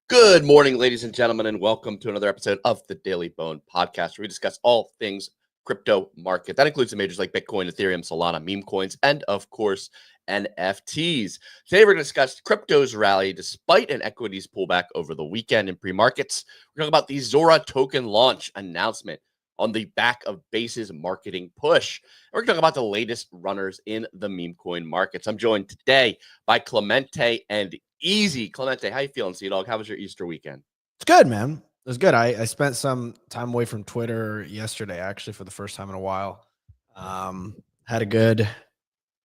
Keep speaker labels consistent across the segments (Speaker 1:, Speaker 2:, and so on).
Speaker 1: Good morning, ladies and gentlemen, and welcome to another episode of the Daily Bone Podcast, where we discuss all things crypto market. That includes the majors like Bitcoin, Ethereum, Solana, Memecoins, and of course, NFTs. Today, we're going to discuss crypto's rally despite an equities pullback over the weekend in pre-markets. We're talking about the Zora token launch announcement on the back of Base's marketing push. We're talking about the latest runners in the meme coin markets. I'm joined today by Clemente and Easy. Clemente, how you feeling, Sea-Dog? How was your Easter weekend?
Speaker 2: It's good, man. It was good. I spent some time away from Twitter yesterday, actually, for the first time in a while. Had a good,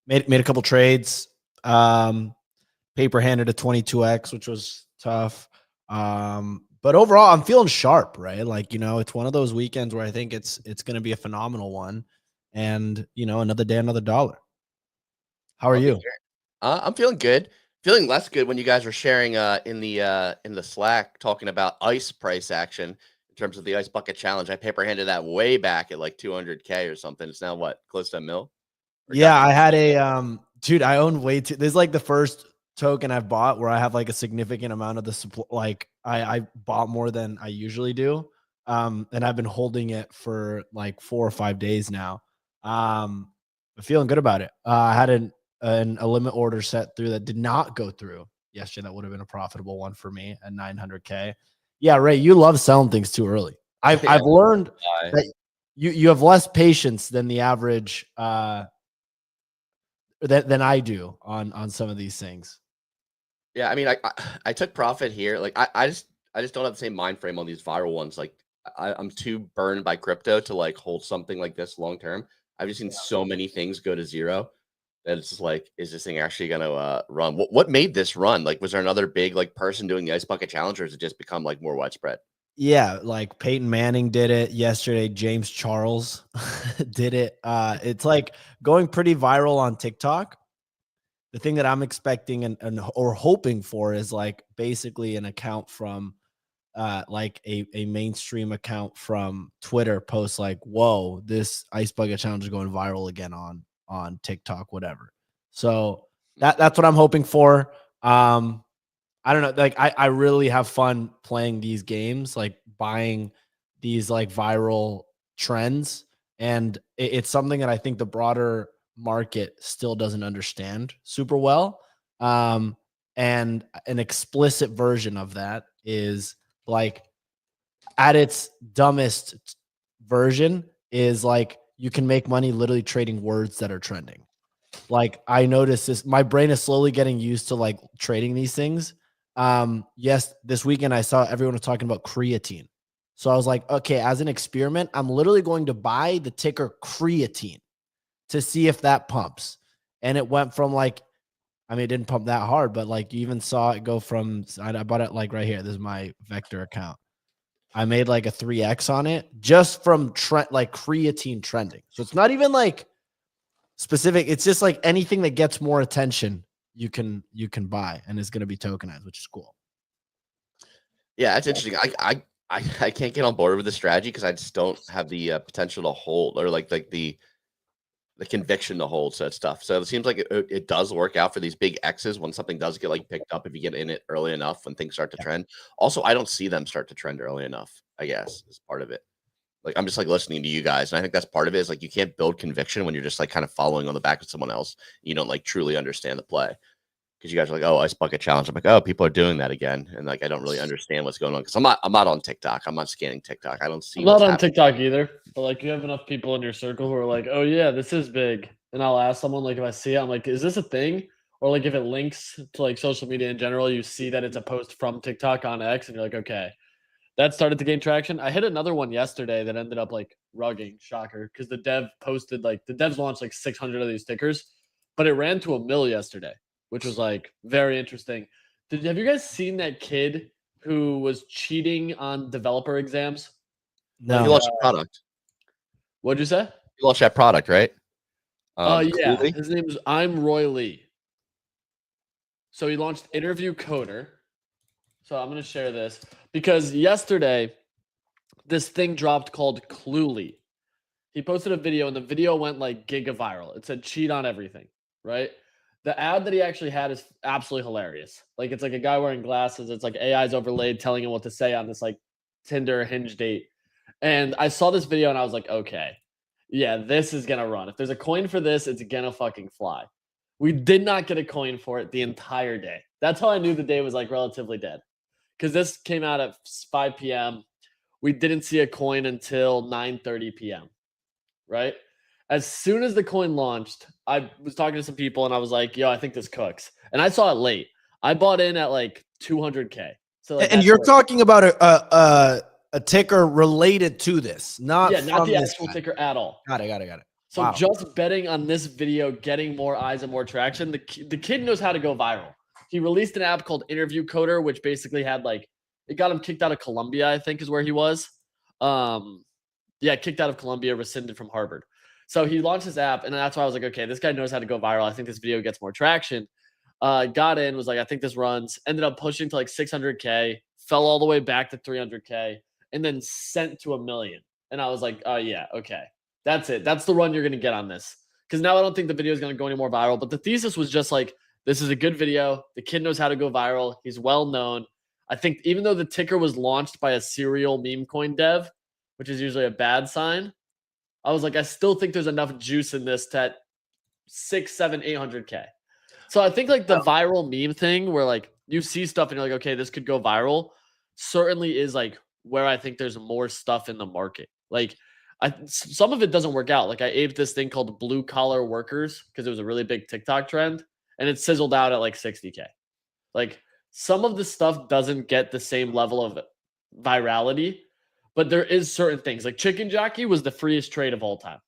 Speaker 2: made a couple trades. Paper handed a 22x, which was tough. But overall, I'm feeling sharp, right? Like, it's one of those weekends where I think it's going to be a phenomenal one. And, another day, another dollar. How are you?
Speaker 1: I'm feeling good. Feeling less good when you guys were sharing in the Slack talking about ICE price action in terms of the ICE bucket challenge. I paper handed that way back at like 200K or something. It's now what, close to a mil?
Speaker 2: Yeah, I had a dude, I own way too. This is like the first token I've bought where I have like a significant amount of the supply. Like I bought more than I usually do. And I've been holding it for like 4 or 5 days now. I'm feeling good about it. I had a limit order set through that did not go through yesterday. That would have been a profitable one for me at 900K. Yeah, Ray, you love selling things too early. I've learned that you have less patience than the average than I do on some of these things.
Speaker 1: Yeah, I mean, I took profit here. Like I just don't have the same mind frame on these viral ones. Like I'm too burned by crypto to like hold something like this long term. I've just seen so many things go to zero that it's just like, is this thing actually gonna run? What made this run? Like, was there another big like person doing the ice bucket challenge, or has it just become like more widespread?
Speaker 2: Yeah, like Peyton Manning did it yesterday. James Charles did it. It's like going pretty viral on TikTok. The thing that I'm expecting and or hoping for is like basically an account from like a mainstream account from Twitter posts like, whoa, this ice bucket challenge is going viral again on TikTok, whatever. So that's what I'm hoping for. I don't know. Like I really have fun playing these games, like buying these like viral trends. And it's something that I think the broader market still doesn't understand super well. And an explicit version of that is like at its dumbest version is like you can make money literally trading words that are trending. Like I noticed this, my brain is slowly getting used to like trading these things. Yes, this weekend I saw everyone was talking about creatine. So I was like, okay, as an experiment, I'm literally going to buy the ticker creatine to see if that pumps. And it went from like, I mean, it didn't pump that hard, but like you even saw it go from, I bought it like right here. This is my Vector account. I made like a 3x on it just from like creatine trending. So it's not even like specific. It's just like anything that gets more attention, you can buy, and it's going to be tokenized, which is cool.
Speaker 1: Yeah, that's interesting. I can't get on board with the strategy because I just don't have the potential to hold or like the conviction to hold such stuff. So it seems like it does work out for these big X's when something does get like picked up if you get in it early enough when things start to trend. Also, I don't see them start to trend early enough, I guess, is part of it. Like I'm just like listening to you guys, and I think that's part of it is like you can't build conviction when you're just like kind of following on the back of someone else. You don't like truly understand the play. Because you guys are like, oh, ice bucket challenge. I'm like, oh, people are doing that again, and like I don't really understand what's going on because I'm not on TikTok. I'm not scanning TikTok. I don't see.
Speaker 3: I'm not on TikTok either, but like you have enough people in your circle who are like, oh yeah, this is big, and I'll ask someone like if I see it, I'm like, is this a thing? Or like if it links to like social media in general, you see that it's a post from TikTok on X, and you're like, okay, that started to gain traction. I hit another one yesterday that ended up like rugging, shocker, because the dev posted like the devs launched like 600 of these stickers, but it ran to a mill yesterday, which was like very interesting. Have you guys seen that kid who was cheating on developer exams?
Speaker 1: No, he launched a product.
Speaker 3: What'd you say?
Speaker 1: He launched that product, right?
Speaker 3: Yeah. His name is I'm Roy Lee. So he launched Interview Coder. So I'm going to share this because yesterday this thing dropped called Cluely. He posted a video and the video went like giga viral. It said cheat on everything, right? The ad that he actually had is absolutely hilarious. Like it's like a guy wearing glasses. It's like AI's overlaid telling him what to say on this like Tinder Hinge date. And I saw this video and I was like, okay, yeah, this is gonna run. If there's a coin for this, it's gonna fucking fly. We did not get a coin for it the entire day. That's how I knew the day was like relatively dead. Because this came out at 5 p.m. We didn't see a coin until 9:30 p.m. Right? As soon as the coin launched, I was talking to some people and I was like, yo, I think this cooks. And I saw it late. I bought in at like 200K. So like,
Speaker 2: and you're talking about a ticker related to this, not
Speaker 3: the actual ticker at all.
Speaker 2: Got it.
Speaker 3: So
Speaker 2: wow.
Speaker 3: Just betting on this video getting more eyes and more traction. The kid knows how to go viral. He released an app called Interview Coder, which basically had like, it got him kicked out of Columbia, I think is where he was. Kicked out of Columbia, rescinded from Harvard. So he launched his app, and that's why I was like, okay, this guy knows how to go viral. I think this video gets more traction. Got in, was like, I think this runs. Ended up pushing to like 600K, fell all the way back to 300K, and then sent to 1 million. And I was like, oh yeah, okay. That's it. That's the run you're going to get on this. Because now I don't think the video is going to go any more viral. But the thesis was just like, this is a good video. The kid knows how to go viral. He's well known. I think even though the ticker was launched by a serial Memecoin dev, which is usually a bad sign, I was like, I still think there's enough juice in this to 600, 700, 800K. So I think like the viral meme thing where like you see stuff and you're like, okay, this could go viral, certainly is like where I think there's more stuff in the market. Like some of it doesn't work out. Like I aped this thing called blue collar workers because it was a really big TikTok trend and it sizzled out at like 60K. Like some of the stuff doesn't get the same level of virality. But there is certain things like Chicken Jockey was the freest trade of all time,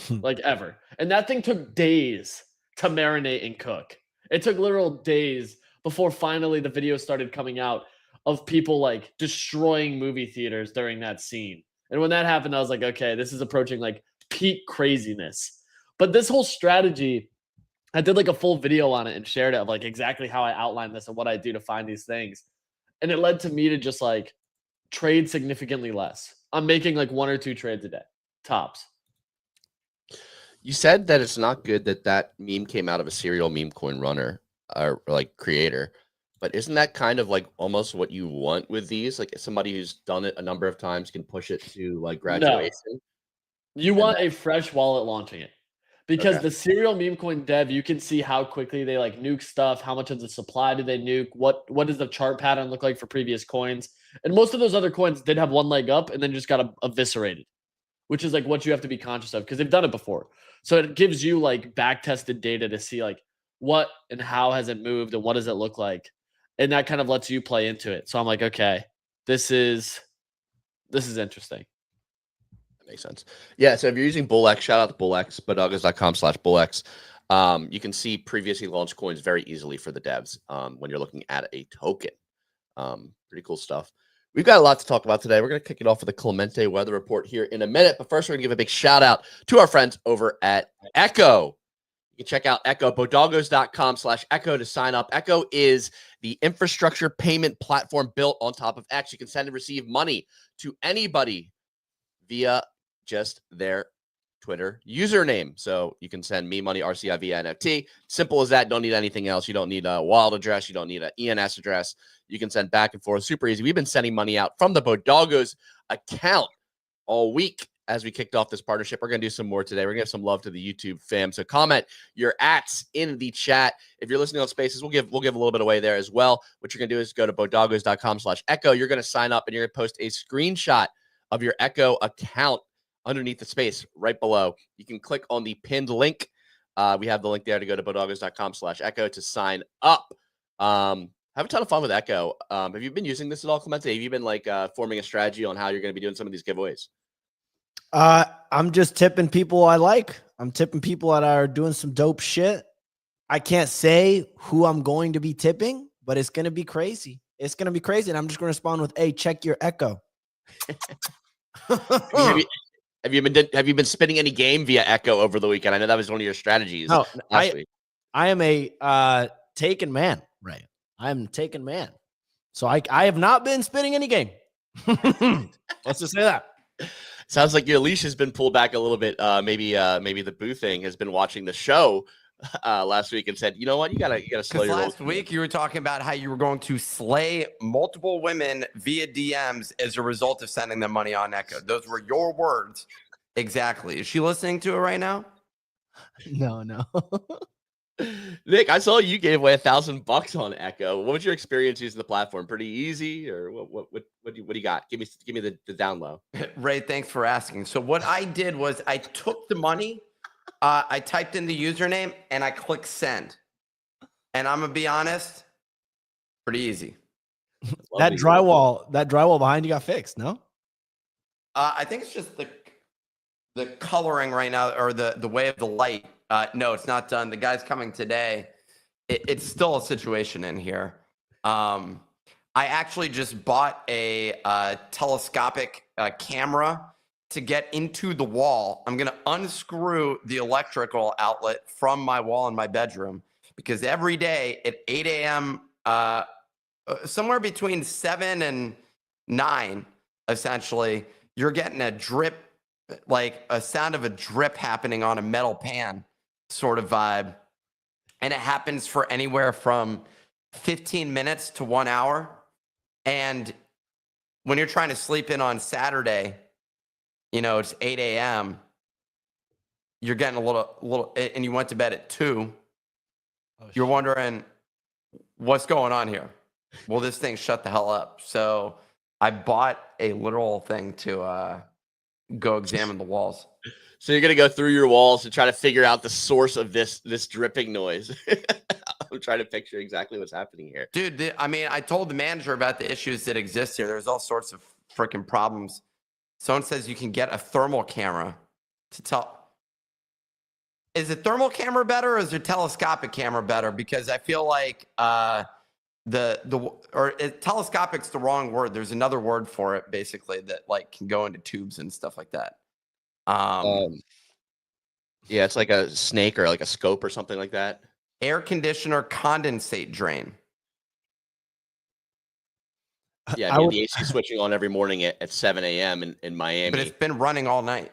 Speaker 3: like ever. And that thing took days to marinate and cook. It took literal days before finally the video started coming out of people like destroying movie theaters during that scene. And when that happened, I was like, okay, this is approaching like peak craziness. But this whole strategy, I did like a full video on it and shared it of like exactly how I outline this and what I do to find these things. And it led to me to just like trade significantly less. I'm making like 1 or 2 trades a day, tops.
Speaker 1: You said that it's not good that meme came out of a serial meme coin runner or like creator, but isn't that kind of like almost what you want with these? Like somebody who's done it a number of times can push it to like graduation.
Speaker 3: No. You want a fresh wallet launching it. Because the serial meme coin dev, you can see how quickly they like nuke stuff. How much of the supply do they nuke? What does the chart pattern look like for previous coins? And most of those other coins did have one leg up and then just got eviscerated, which is like what you have to be conscious of because they've done it before. So it gives you like back tested data to see like what and how has it moved and what does it look like. And that kind of lets you play into it. So I'm like, okay, this is interesting.
Speaker 1: Makes sense. Yeah. So if you're using BullX, shout out to BullX, bodoggos.com/BullX. You can see previously launched coins very easily for the devs when you're looking at a token. Pretty cool stuff. We've got a lot to talk about today. We're going to kick it off with a Clemente weather report here in a minute. But first, we're going to give a big shout out to our friends over at Echo. You can check out Echo, bodoggos.com/Echo to sign up. Echo is the infrastructure payment platform built on top of X. You can send and receive money to anybody via just their Twitter username. So you can send me money, RCI via NFT. Simple as that. Don't need anything else. You don't need a wallet address. You don't need an ENS address. You can send back and forth. Super easy. We've been sending money out from the Bodoggos account all week as we kicked off this partnership. We're going to do some more today. We're going to give some love to the YouTube fam. So comment your ats in the chat. If you're listening on Spaces, we'll give a little bit away there as well. What you're going to do is go to bodoggos.com/Echo. You're going to sign up and you're going to post a screenshot of your Echo account underneath the space right below. You can click on the pinned link. We have the link there to go to bodoggos.com/Echo to sign up. Have a ton of fun with Echo. Have you been using this at all, Clemente? Have you been like forming a strategy on how you're going to be doing some of these giveaways?
Speaker 2: I'm just tipping people I like. I'm tipping people that are doing some dope shit. I can't say who I'm going to be tipping, but it's going to be crazy. It's going to be crazy. And I'm just going to respond with, hey, check your Echo.
Speaker 1: Have you been spinning any game via Echo over the weekend? I know that was one of your strategies.
Speaker 2: No,
Speaker 1: last week.
Speaker 2: I am a taken man, right? I am a taken man. So I have not been spinning any game. Let's just say that.
Speaker 1: Sounds like your leash has been pulled back a little bit. Maybe the boo thing has been watching the show last week and said, you know what, you gotta slow
Speaker 4: Because
Speaker 1: your roll.
Speaker 4: last week you were talking about how you were going to slay multiple women via DMs as a result of sending them money on Echo. Those were your words. Exactly. Is she listening to it right now?
Speaker 2: No.
Speaker 1: Nick, I saw you gave away $1,000 on Echo. What was your experience using the platform? Pretty easy, or what do you got? Give me the down low.
Speaker 4: Ray, thanks for asking. So what I did was I took the money, I typed in the username, and I clicked send. And I'm gonna be honest, pretty easy.
Speaker 2: That drywall behind you got fixed, no?
Speaker 4: I think it's just the coloring right now, or the way of the light. No, it's not done. The guy's coming today. It's still a situation in here. I actually just bought a telescopic camera to get into the wall. I'm going to unscrew the electrical outlet from my wall in my bedroom, because every day at 8 a.m., somewhere between 7 and 9, essentially, you're getting a drip, like a sound of a drip happening on a metal pan sort of vibe. And it happens for anywhere from 15 minutes to 1 hour. And when you're trying to sleep in on Saturday, you know, it's 8 a.m., you're getting a little, and you went to bed at 2. You're wondering what's going on here. Well, this thing shut the hell up. So I bought a literal thing to go examine the walls.
Speaker 1: So you're gonna go through your walls and try to figure out the source of this dripping noise. I'm trying to picture exactly what's happening here.
Speaker 4: Dude, I mean, I told the manager about the issues that exist here. There's all sorts of freaking problems. Someone says you can get a thermal camera to tell. Is a thermal camera better, or is a telescopic camera better? Because I feel like telescopic's the wrong word. There's another word for it, basically, that like can go into tubes and stuff like that.
Speaker 1: Yeah, it's like a snake or like a scope or something like that.
Speaker 4: Air conditioner condensate drain.
Speaker 1: Yeah, I mean, the AC switching on every morning at 7 a.m. in Miami.
Speaker 4: But it's been running all night.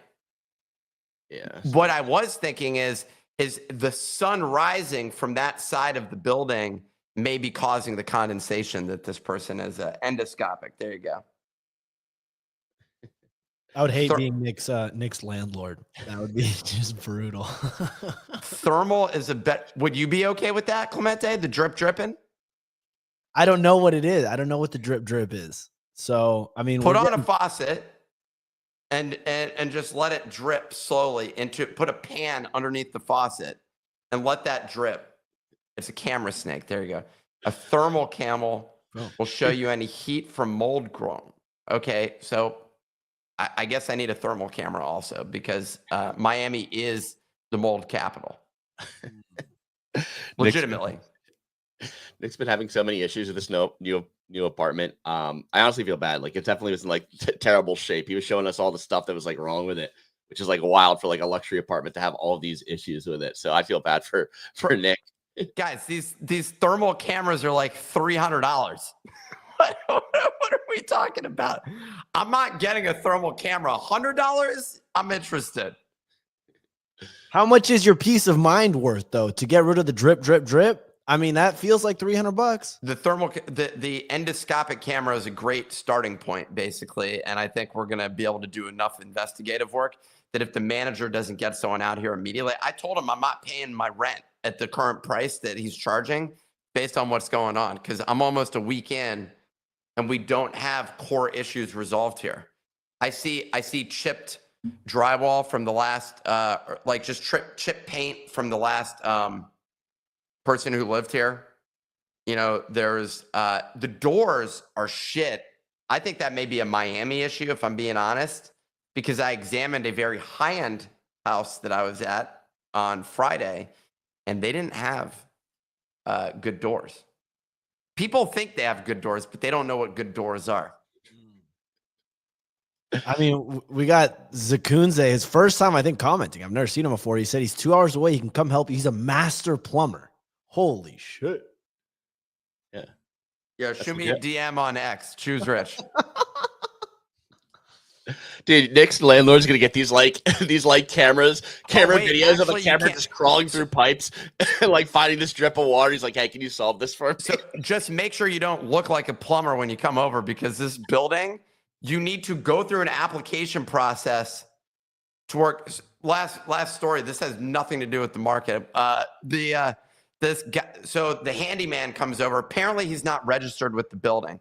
Speaker 1: Yeah.
Speaker 4: What I was thinking is the sun rising from that side of the building may be causing the condensation that this person is endoscopic. There you go.
Speaker 2: I would hate being Nick's landlord. That would be just brutal.
Speaker 4: Thermal is a bet. Would you be okay with that, Clemente? The dripping?
Speaker 2: I don't know what it is. I don't know what the drip is. So I mean,
Speaker 4: put on a faucet and just let it drip slowly put a pan underneath the faucet and let that drip. It's a camera snake. There you go. A thermal camel will show you any heat from mold growing. Okay, so I guess I need a thermal camera also, because Miami is the mold capital. Legitimately.
Speaker 1: Nick's been having so many issues with this new apartment. I honestly feel bad. Like, it definitely was in like terrible shape. He was showing us all the stuff that was like wrong with it, which is like wild for like a luxury apartment to have all these issues with it. So I feel bad for Nick.
Speaker 4: Guys, these thermal cameras are like $300. What are we talking about? I'm not getting a thermal camera. $100? I'm interested.
Speaker 2: How much is your peace of mind worth, though, to get rid of the drip? I mean, that feels like $300.
Speaker 4: The endoscopic camera is a great starting point, basically. And I think we're going to be able to do enough investigative work that if the manager doesn't get someone out here immediately, I told him I'm not paying my rent at the current price that he's charging based on what's going on, because I'm almost a week in and we don't have core issues resolved here. I see chipped drywall from the last, like just chip paint from the last person who lived here. You know, there's the doors are shit. I think that may be a Miami issue, if I'm being honest, because I examined a very high-end house that I was at on Friday, and they didn't have good doors. People think they have good doors, but they don't know what good doors are.
Speaker 2: I mean, we got Zakunze, his first time, I think, commenting. I've never seen him before. He said he's 2 hours away. He can come help you. He's a master plumber. Holy shit.
Speaker 1: Yeah.
Speaker 4: Yeah, shoot me a DM on X. Choose Rich.
Speaker 1: Dude, Nick's landlord's gonna get these these cameras, camera
Speaker 4: wait,
Speaker 1: videos of a
Speaker 4: actually, you
Speaker 1: camera
Speaker 4: can't-
Speaker 1: just crawling through pipes, and like finding this drip of water. He's like, "Hey, can you solve this for me?"
Speaker 4: So just make sure you don't look like a plumber when you come over, because this building, you need to go through an application process to work. Last story. This has nothing to do with the market. This guy, so the handyman comes over. Apparently, he's not registered with the building,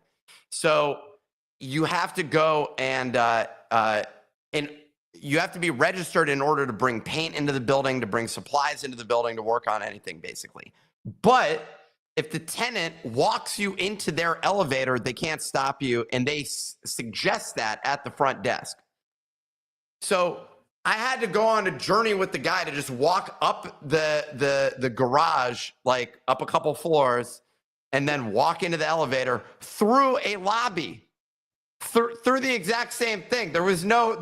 Speaker 4: so you have to go and you have to be registered in order to bring paint into the building, to bring supplies into the building, to work on anything, basically. But if the tenant walks you into their elevator, they can't stop you, and they suggest that at the front desk. So I had to go on a journey with the guy to just walk up the garage, like up a couple floors, and then walk into the elevator through a lobby. Through the exact same thing. There was no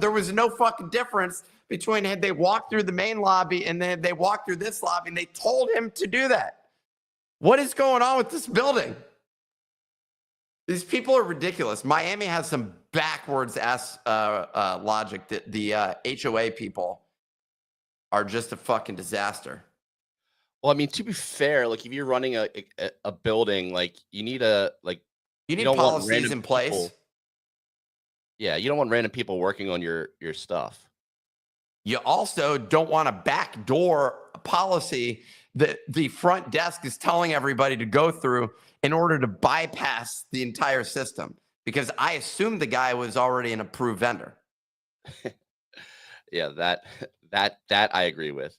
Speaker 4: fucking difference between had they walked through the main lobby and then they walked through this lobby, and they told him to do that. What is going on with this building? These people are ridiculous. Miami has some backwards ass logic. That the HOA people are just a fucking disaster.
Speaker 1: Well, I mean, to be fair, like if you're running a building, like you need
Speaker 4: You need
Speaker 1: don't want
Speaker 4: policies
Speaker 1: random
Speaker 4: in place.
Speaker 1: people- Yeah, you don't want random people working on your stuff.
Speaker 4: You also don't want a backdoor policy that the front desk is telling everybody to go through in order to bypass the entire system, because I assume the guy was already an approved vendor.
Speaker 1: Yeah, that I agree with.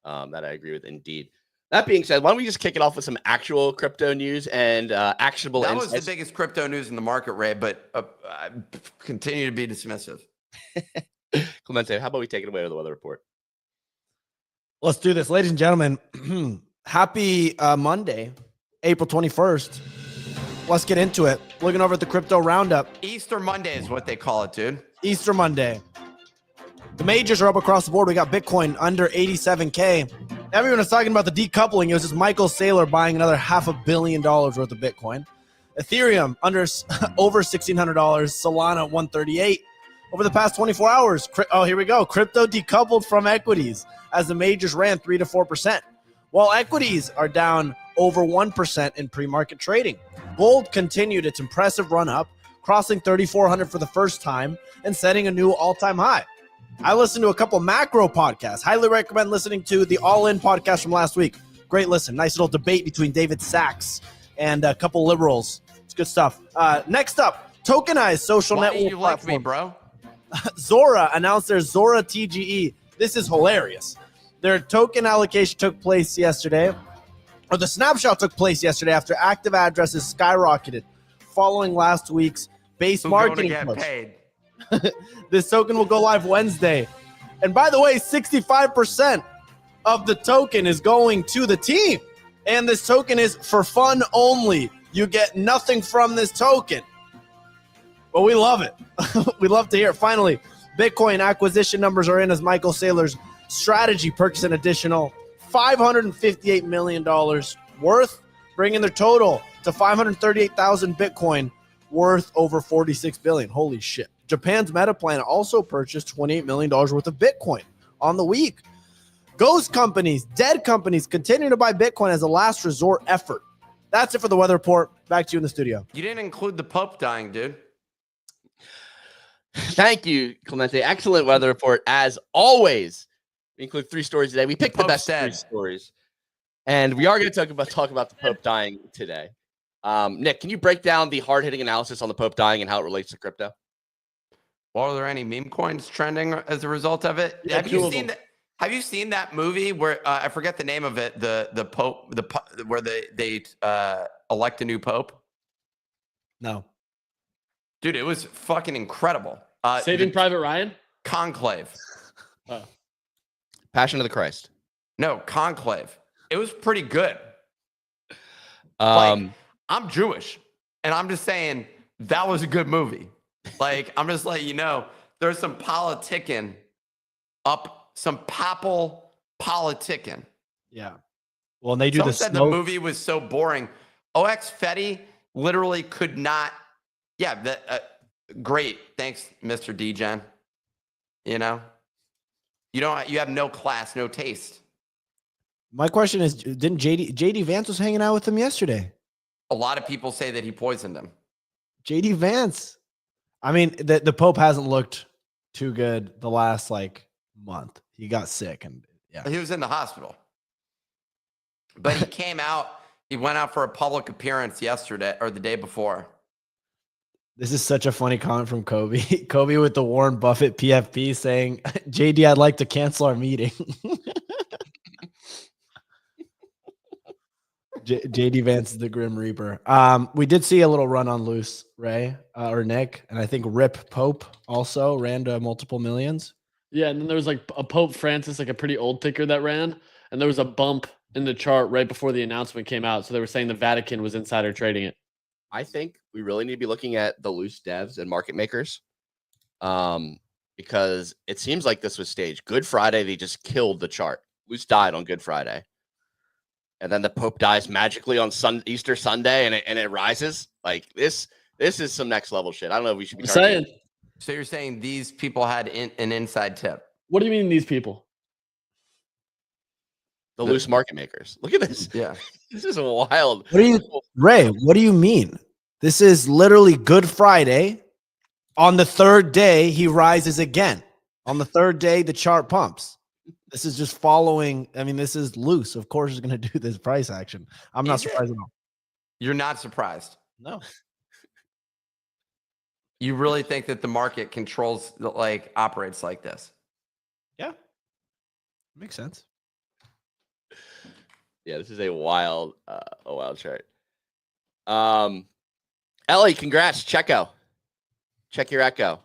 Speaker 1: That I agree with indeed. That being said, why don't we just kick it off with some actual crypto news and actionable
Speaker 4: That was
Speaker 1: insights?
Speaker 4: the biggest crypto news in the market, Ray, but I continue to be dismissive.
Speaker 1: Clemente, how about we take it away with the weather report?
Speaker 2: Let's do this, ladies and gentlemen. Happy Monday, April 21st. Let's get into it. Looking over at the crypto roundup.
Speaker 4: Easter Monday is what they call it, dude.
Speaker 2: Easter Monday. The majors are up across the board. We got Bitcoin under 87K. Everyone is talking about the decoupling. It was just Michael Saylor buying another $500 million worth of Bitcoin. Ethereum under over $1,600. Solana 138. Over the past 24 hours, here we go. Crypto decoupled from equities as the majors ran 3 to 4%, while equities are down over 1% in pre-market trading. Gold continued its impressive run up, crossing 3,400 for the first time and setting a new all-time high. I listened to a couple macro podcasts. Highly recommend listening to the All In podcast from last week. Great listen. Nice little debate between David Sachs and a couple liberals. It's good stuff. Next up, tokenized social
Speaker 4: Why
Speaker 2: network
Speaker 4: do you like me,
Speaker 2: platform.
Speaker 4: bro?
Speaker 2: Zora announced their Zora TGE. This is hilarious. Their token allocation took place yesterday, or the snapshot took place yesterday after active addresses skyrocketed following last week's base
Speaker 4: Who's going to
Speaker 2: marketing
Speaker 4: get
Speaker 2: push.
Speaker 4: paid?
Speaker 2: This token will go live Wednesday. And by the way, 65% of the token is going to the team. And this token is for fun only. You get nothing from this token. But we love it. We love to hear it. Finally, Bitcoin acquisition numbers are in as Michael Saylor's strategy purchased an additional $558 million worth, bringing their total to 538,000 Bitcoin worth over $46 billion. Holy shit. Japan's Metaplan also purchased $28 million worth of Bitcoin on the week. Ghost companies, dead companies continue to buy Bitcoin as a last resort effort. That's it for the weather report. Back to you in the studio.
Speaker 4: You didn't include the Pope dying, dude.
Speaker 1: Thank you, Clemente. Excellent weather report as always. We include 3 stories today. We picked the
Speaker 4: Pope's
Speaker 1: best 3
Speaker 4: dead.
Speaker 1: stories, and we are going to talk about the Pope dying today. Nick, can you break down the hard-hitting analysis on the Pope dying and how it relates to crypto?
Speaker 4: Are there any meme coins trending as a result of it?
Speaker 3: Yeah,
Speaker 4: Have
Speaker 3: 2
Speaker 4: you
Speaker 3: of
Speaker 4: seen
Speaker 3: them.
Speaker 4: that? Have you seen that movie where I forget the name of it? The Pope, where they elect a new Pope.
Speaker 2: No.
Speaker 4: Dude, it was fucking incredible.
Speaker 3: Saving
Speaker 4: the
Speaker 3: Private Ryan?
Speaker 4: Conclave.
Speaker 3: Oh.
Speaker 1: Passion of the Christ.
Speaker 4: No, Conclave. It was pretty good. I'm Jewish, and I'm just saying that was a good movie. Like, I'm just letting you know, there's some politicking up, some papal politicking.
Speaker 2: Yeah. Well, and they do
Speaker 4: Someone
Speaker 2: the
Speaker 4: said
Speaker 2: smoke.
Speaker 4: the movie was so boring. OX Fetty literally could not. Yeah, great. Thanks, Mr. Degen. You know, you have no class, no taste.
Speaker 2: My question is, didn't JD Vance was hanging out with him yesterday?
Speaker 4: A lot of people say that he poisoned him.
Speaker 2: JD Vance. I mean, the Pope hasn't looked too good the last like month. He got sick and yeah.
Speaker 4: He was in the hospital. But he came out, he went out for a public appearance yesterday or the day before.
Speaker 2: This is such a funny comment from Kobe. Kobe with the Warren Buffett PFP saying, JD, I'd like to cancel our meeting. JD Vance is the Grim Reaper. We did see a little run on loose, Ray or Nick, and I think Rip Pope also ran to multiple millions.
Speaker 3: Yeah, and then there was like a Pope Francis, like a pretty old ticker that ran, and there was a bump in the chart right before the announcement came out. So they were saying the Vatican was insider trading it.
Speaker 1: I think we really need to be looking at the loose devs and market makers, because it seems like this was staged. Good Friday, they just killed the chart. Loose died on Good Friday, and then the Pope dies magically on Easter Sunday, and it rises. Like this is some next level shit. I don't know if we should be
Speaker 3: saying.
Speaker 4: So you're saying these people had an inside tip?
Speaker 3: What do you mean these people?
Speaker 1: The loose market makers. Look at this.
Speaker 4: Yeah.
Speaker 1: This is wild.
Speaker 2: What do you, Ray? What do you mean? This is literally Good Friday. On the third day, he rises again. On the third day, the chart pumps. This is just following. I mean, this is loose. Of course, it's going to do this price action. I'm not surprised at all.
Speaker 4: You're not surprised?
Speaker 2: No.
Speaker 4: You really think that the market controls, like, operates like this?
Speaker 2: Yeah. Makes sense.
Speaker 1: Yeah, this is a wild chart. Ellie, congrats. Checo. Check your echo.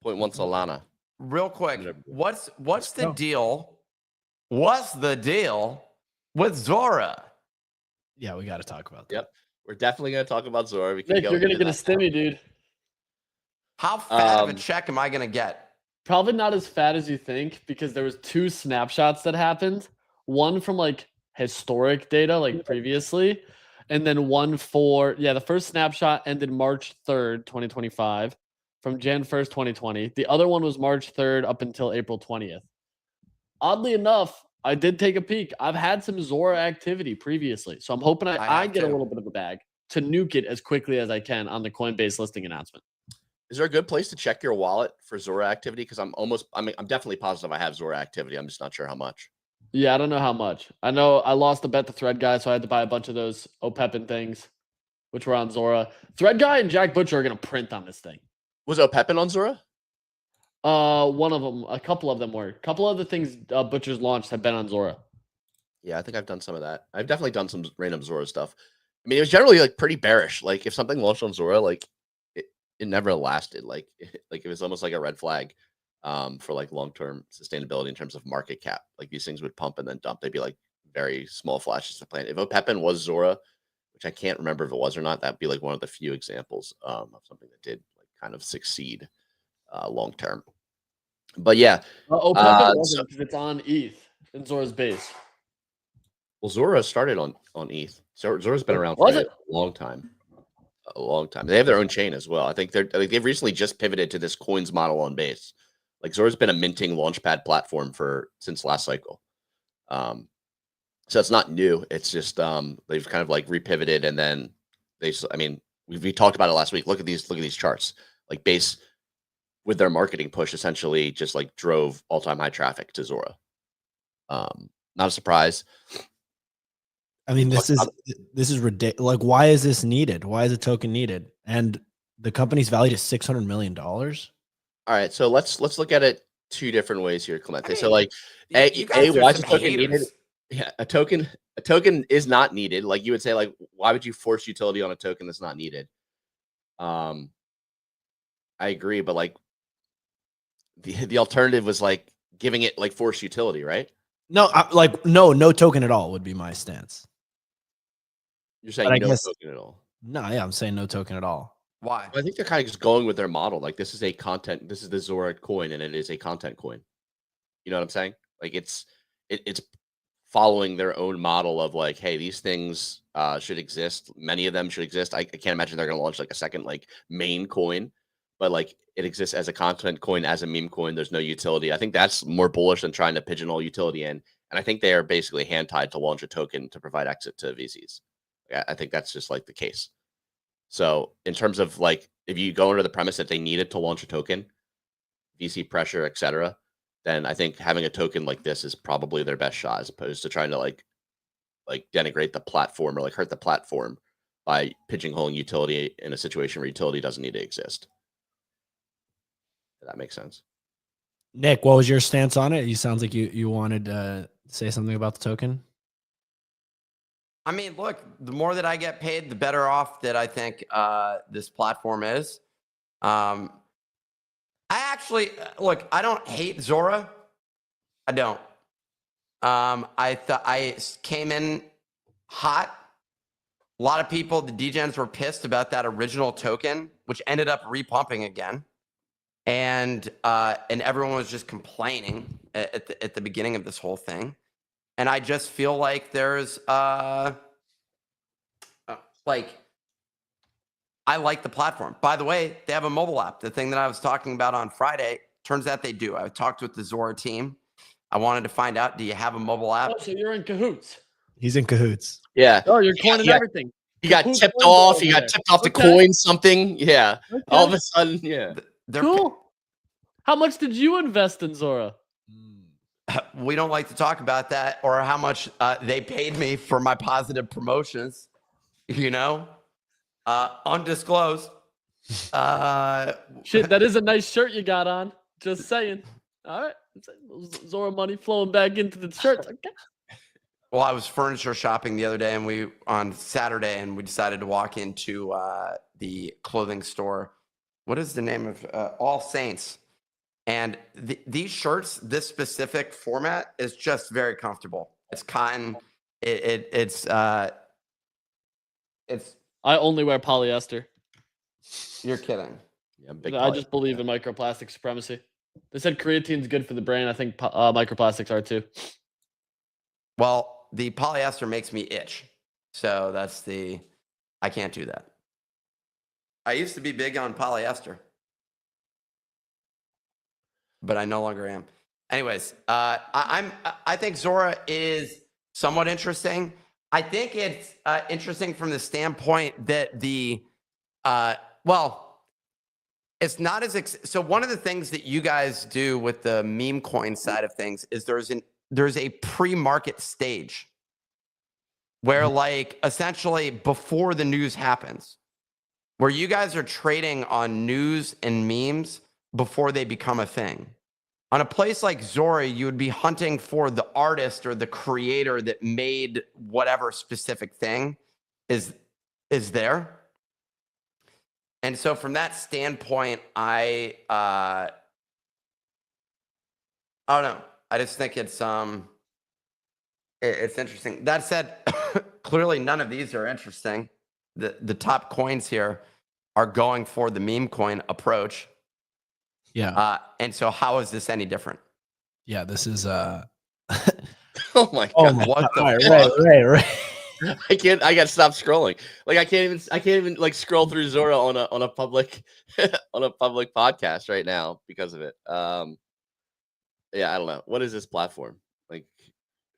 Speaker 1: 0.1 Solana.
Speaker 4: Real quick, what's the deal? What's the deal with Zora?
Speaker 2: Yeah, we got to talk about that.
Speaker 1: Yep. We're definitely going to talk about Zora. We can
Speaker 3: Nick,
Speaker 1: go
Speaker 3: you're going to
Speaker 1: into
Speaker 3: get a
Speaker 1: that.
Speaker 3: stimmy, dude.
Speaker 4: How fat of a check am I going to get?
Speaker 3: Probably not as fat as you think, because there was 2 snapshots that happened. One from like historic data, like previously, and then one for the first snapshot ended March 3rd, 2025, from Jan 1st, 2020. The other one was March 3rd up until April 20th. Oddly enough, I did take a peek. I've had some Zora activity previously, so I'm hoping I get a little bit of a bag to nuke it as quickly as I can on the Coinbase listing announcement.
Speaker 1: Is there a good place to check your wallet for Zora activity? Because I'm definitely positive I have Zora activity. I'm just not sure how much.
Speaker 3: Yeah, I don't know how much. I know I lost the bet to Thread Guy, so I had to buy a bunch of those OPEPin things, which were on Zora. Thread Guy and Jack Butcher are going to print on this thing.
Speaker 1: Was OPEPin on Zora?
Speaker 3: One of them, a couple of them were. A couple of the things Butcher's launched have been on Zora.
Speaker 1: Yeah, I think I've done some of that. I've definitely done some random Zora stuff. I mean, it was generally like pretty bearish. Like if something launched on Zora, like it never lasted. Like it was almost like a red flag for like long-term sustainability in terms of market cap. Like these things would pump and then dump. They'd be like very small flashes to plan. If OPEPin was Zora, which I can't remember if it was or not, that'd be like one of the few examples of something that did like kind of succeed long-term. But yeah.
Speaker 3: OPEPin wasn't, because it's on ETH in Zora's base.
Speaker 1: Well, Zora started on ETH. Zora's been around for a long time. A long time. They have their own chain as well. I think they've recently just pivoted to this coins model on base. Like Zora's been a minting launchpad platform since last cycle. So it's not new. It's just they've kind of like repivoted, and then we talked about it last week. Look at these charts. Like base with their marketing push essentially just like drove all-time high traffic to Zora. Not a surprise.
Speaker 2: I mean, this is ridiculous. Like, why is this needed? Why is a token needed? And the company's valued at $600 million. All
Speaker 1: right, so let's look at it 2 different ways here, Clemente. So like, why is a token needed? Yeah, a token is not needed. Like you would say, like, why would you force utility on a token that's not needed? I agree, but like the alternative was like giving it like forced utility, right?
Speaker 2: No, no token at all would be my stance.
Speaker 1: You're saying no token at all?
Speaker 2: No, yeah, I'm saying no token at all.
Speaker 4: Why?
Speaker 1: I think they're kind of just going with their model. Like this is the Zora coin, and it is a content coin. You know what I'm saying? Like it's following their own model of like, hey, these things should exist. Many of them should exist. I can't imagine they're going to launch like a second like main coin, but like it exists as a content coin, as a meme coin. There's no utility. I think that's more bullish than trying to pigeonhole utility in. And I think they are basically hand tied to launch a token to provide exit to VCs. I think that's just like the case. So in terms of like, if you go under the premise that they needed to launch a token, VC pressure, etc., then I think having a token like this is probably their best shot, as opposed to trying to like denigrate the platform or like hurt the platform by pigeonholing utility in a situation where utility doesn't need to exist. If that makes sense.
Speaker 2: Nick, what was your stance on it? You sounds like you wanted to say something about the token.
Speaker 4: I mean, look, the more that I get paid, the better off that I think this platform is. I actually, look, I don't hate Zora. I don't. I thought I came in hot. A lot of people, the degens, were pissed about that original token, which ended up repumping again. And everyone was just complaining at the beginning of this whole thing. And I just feel like there's like, I like the platform. By the way, they have a mobile app. The thing that I was talking about on Friday, turns out they do. I talked with the Zora team. I wanted to find out, do you have a mobile app?
Speaker 3: Oh, so you're in cahoots.
Speaker 2: He's in cahoots.
Speaker 1: Yeah.
Speaker 3: Oh, you're coining everything.
Speaker 1: He got
Speaker 3: Who's
Speaker 1: tipped
Speaker 3: going
Speaker 1: off.
Speaker 3: over
Speaker 1: He got
Speaker 3: there?
Speaker 1: tipped off to
Speaker 3: Okay.
Speaker 1: coin something. Yeah.
Speaker 3: Okay.
Speaker 1: All of a sudden, yeah.
Speaker 4: They're
Speaker 3: Cool. How much did you invest in Zora?
Speaker 4: we don't like to talk about that, or how much they paid me for my positive promotions, you know, undisclosed.
Speaker 3: Shit, that is a nice shirt you got on. Just saying. All right. Zora money flowing back into the shirts. Okay.
Speaker 4: Well, I was furniture shopping the other day, and on Saturday, and we decided to walk into the clothing store. What is the name of All Saints? And these shirts, this specific format, is just very comfortable. It's cotton. It's
Speaker 3: I only wear polyester.
Speaker 4: You're kidding.
Speaker 1: Yeah, big
Speaker 3: I just believe in microplastic supremacy. They said creatine's good for the brain. I think microplastics are too.
Speaker 4: Well, the polyester makes me itch. So I can't do that. I used to be big on polyester, but I no longer am. Anyways, I think Zora is somewhat interesting. I think it's interesting from the standpoint that it's not as so one of the things that you guys do with the meme coin side of things is there's a pre-market stage where, like, essentially before the news happens, where you guys are trading on news and memes before they become a thing. On a place like Zora, you would be hunting for the artist or the creator that made whatever specific thing is there. And so from that standpoint, I don't know. I just think it's interesting. That said, clearly none of these are interesting. The top coins here are going for the meme coin approach.
Speaker 2: Yeah.
Speaker 4: And so how is this any different?
Speaker 2: Yeah. This is
Speaker 1: Oh my god!
Speaker 2: Oh my
Speaker 4: What the
Speaker 2: right.
Speaker 1: I gotta stop scrolling. Like I can't even like scroll through Zora on a public on a public podcast right now because of it. Yeah, I don't know. What is this platform? Like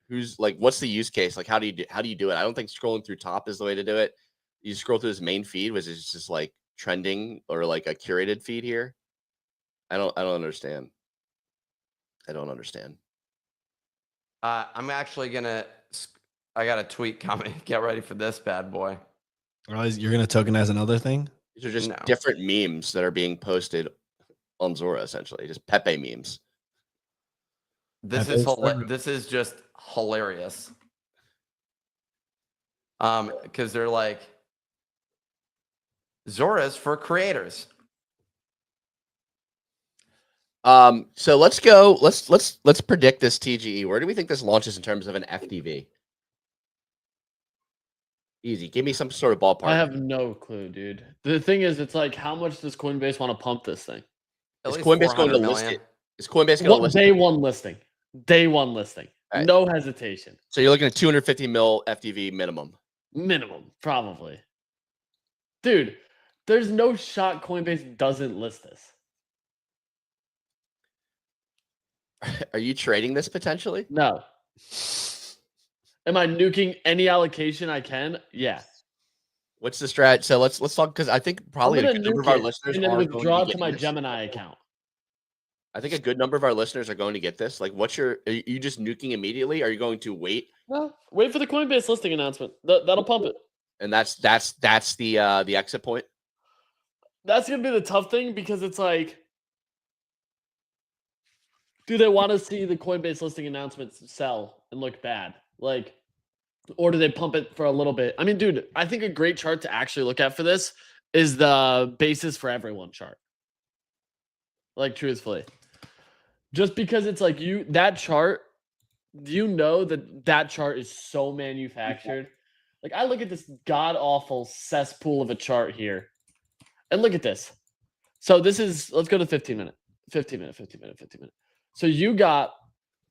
Speaker 1: who's like what's the use case? Like how do you do it? I don't think scrolling through top is the way to do it. You scroll through his main feed, which is just like trending or like a curated feed here. I don't understand. I don't understand.
Speaker 4: I'm actually I got a tweet coming. Get ready for this bad boy.
Speaker 2: You're gonna tokenize another thing?
Speaker 1: These are just
Speaker 4: No.
Speaker 1: different memes that are being posted on Zora, essentially, just Pepe memes.
Speaker 4: This is just hilarious. Because they're like, Zora's for creators.
Speaker 1: So let's go. Let's predict this TGE. Where do we think this launches in terms of an FDV? Easy. Give me some sort of ballpark.
Speaker 3: I have no clue, dude. The thing is, it's like, how much does Coinbase want to pump this thing?
Speaker 1: Is Coinbase going to list it? Is Coinbase going to list
Speaker 3: Day
Speaker 1: it?
Speaker 3: one listing. Day one listing.
Speaker 1: Right.
Speaker 3: No hesitation.
Speaker 1: So you're looking at 250 mil FDV minimum.
Speaker 3: Minimum, probably. Dude, There's no shot Coinbase doesn't list this.
Speaker 1: Are you trading this potentially?
Speaker 3: No. Am I nuking any allocation I can? Yeah.
Speaker 1: What's the strat? So let's talk, because I think probably
Speaker 3: I'm
Speaker 1: a
Speaker 3: gonna
Speaker 1: good number of
Speaker 3: nuke
Speaker 1: our
Speaker 3: it
Speaker 1: listeners
Speaker 3: and then
Speaker 1: aren't going to
Speaker 3: withdraw
Speaker 1: be
Speaker 3: to my
Speaker 1: getting this.
Speaker 3: Gemini account.
Speaker 1: I think a good number of our listeners are going to get this. Like, are you just nuking immediately? Are you going to wait?
Speaker 3: Well, wait for the Coinbase listing announcement. That'll pump it.
Speaker 1: And that's the exit point.
Speaker 3: That's gonna be the tough thing because it's like, do they want to see the Coinbase listing announcements sell and look bad? Like, or do they pump it for a little bit? I mean, dude, I think a great chart to actually look at for this is the basis for everyone chart. Like, truthfully, just because it's like that chart, you know that chart is so manufactured. Like, I look at this god awful cesspool of a chart here, and look at this. So this is, let's go to 15 minute. So you got